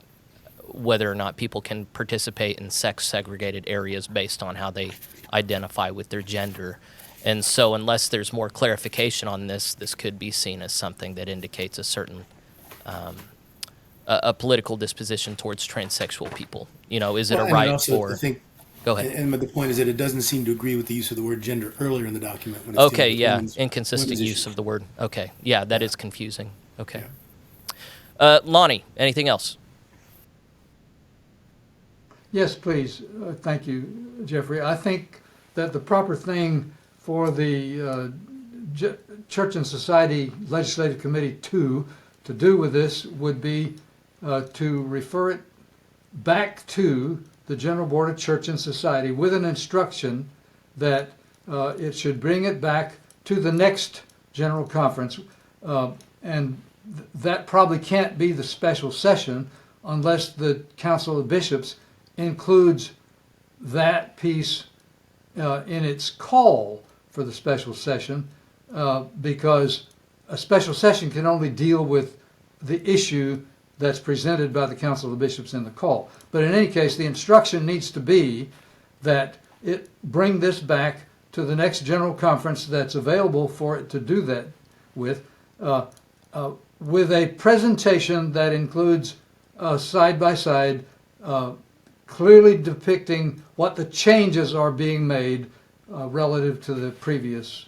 whether or not people can participate in sex-segregated areas based on how they identify with their gender. And so unless there's more clarification on this, this could be seen as something that indicates a certain a political disposition towards transsexual people. You know, is it a right for... Go ahead. And the point is that it doesn't seem to agree with the use of the word gender earlier in the document. When it's Okay, yeah, inconsistent women's use issues. of the word. Okay, yeah, that is confusing. Okay. Lonnie, anything else? Yes, please. Thank you, Jeffrey. I think that the proper thing for the Church and Society Legislative Committee to do with this would be to refer it back to the General Board of Church and Society with an instruction that it should bring it back to the next General Conference. And that probably can't be the special session unless the Council of Bishops includes that piece in its call for the special session, because a special session can only deal with the issue that's presented by the Council of Bishops in the call. But in any case, the instruction needs to be that it bring this back to the next General Conference that's available for it to do that with a presentation that includes side-by-side clearly depicting what the changes are being made relative to the previous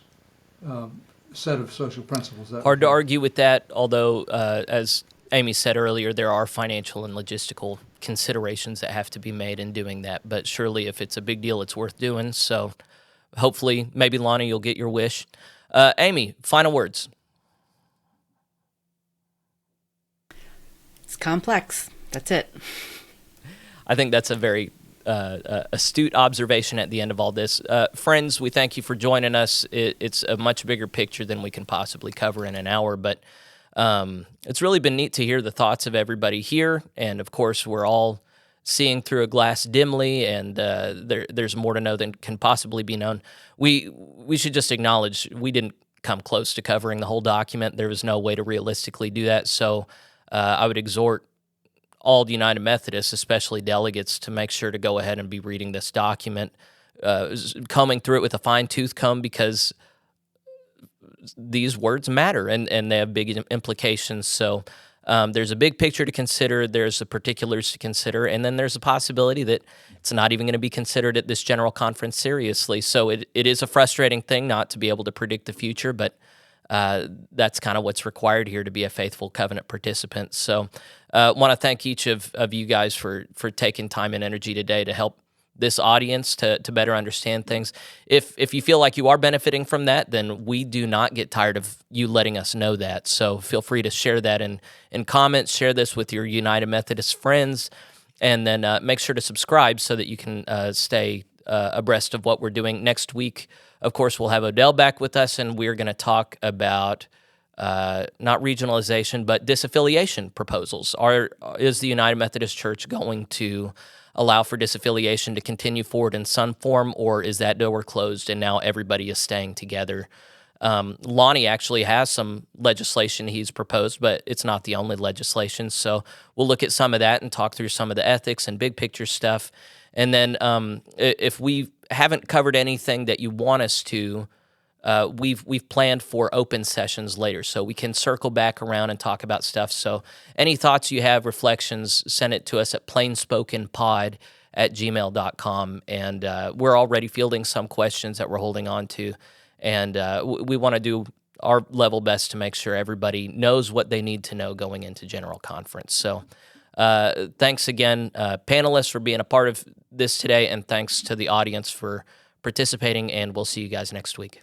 set of social principles. Hard to argue with that, although, as Amy said earlier, there are financial and logistical considerations that have to be made in doing that. But surely if it's a big deal, it's worth doing. So hopefully, maybe, Lonnie, you'll get your wish. Amy, final words. It's complex. That's it. I think that's a very astute observation at the end of all this. Friends, we thank you for joining us. It's a much bigger picture than we can possibly cover in an hour, but it's really been neat to hear the thoughts of everybody here. And of course, we're all seeing through a glass dimly, and there's more to know than can possibly be known. We should just acknowledge we didn't come close to covering the whole document. There was no way to realistically do that. So I would exhort all the United Methodists, especially delegates, to make sure to go ahead and be reading this document, combing through it with a fine-tooth comb, because these words matter and they have big implications. So there's a big picture to consider, there's the particulars to consider, and then there's a possibility that it's not even going to be considered at this General Conference seriously. So it is a frustrating thing not to be able to predict the future, but that's kind of what's required here to be a faithful covenant participant. So want to thank each of you guys for taking time and energy today to help this audience to better understand things. If you feel like you are benefiting from that, then we do not get tired of you letting us know that. So feel free to share that in comments, share this with your United Methodist friends, and then make sure to subscribe so that you can stay abreast of what we're doing. Next week, of course, we'll have Odell back with us, and we're going to talk about not regionalization, but disaffiliation proposals. Is the United Methodist Church going to allow for disaffiliation to continue forward in some form, or is that door closed and now everybody is staying together? Lonnie actually has some legislation he's proposed, but it's not the only legislation. So we'll look at some of that and talk through some of the ethics and big picture stuff. And then if we haven't covered anything that you want us to, we've planned for open sessions later, so we can circle back around and talk about stuff. So any thoughts you have, reflections, send it to us at plainspokenpod@gmail.com. And we're already fielding some questions that we're holding on to. And we want to do our level best to make sure everybody knows what they need to know going into General Conference. So thanks again, panelists, for being a part of this today, and thanks to the audience for participating, and we'll see you guys next week.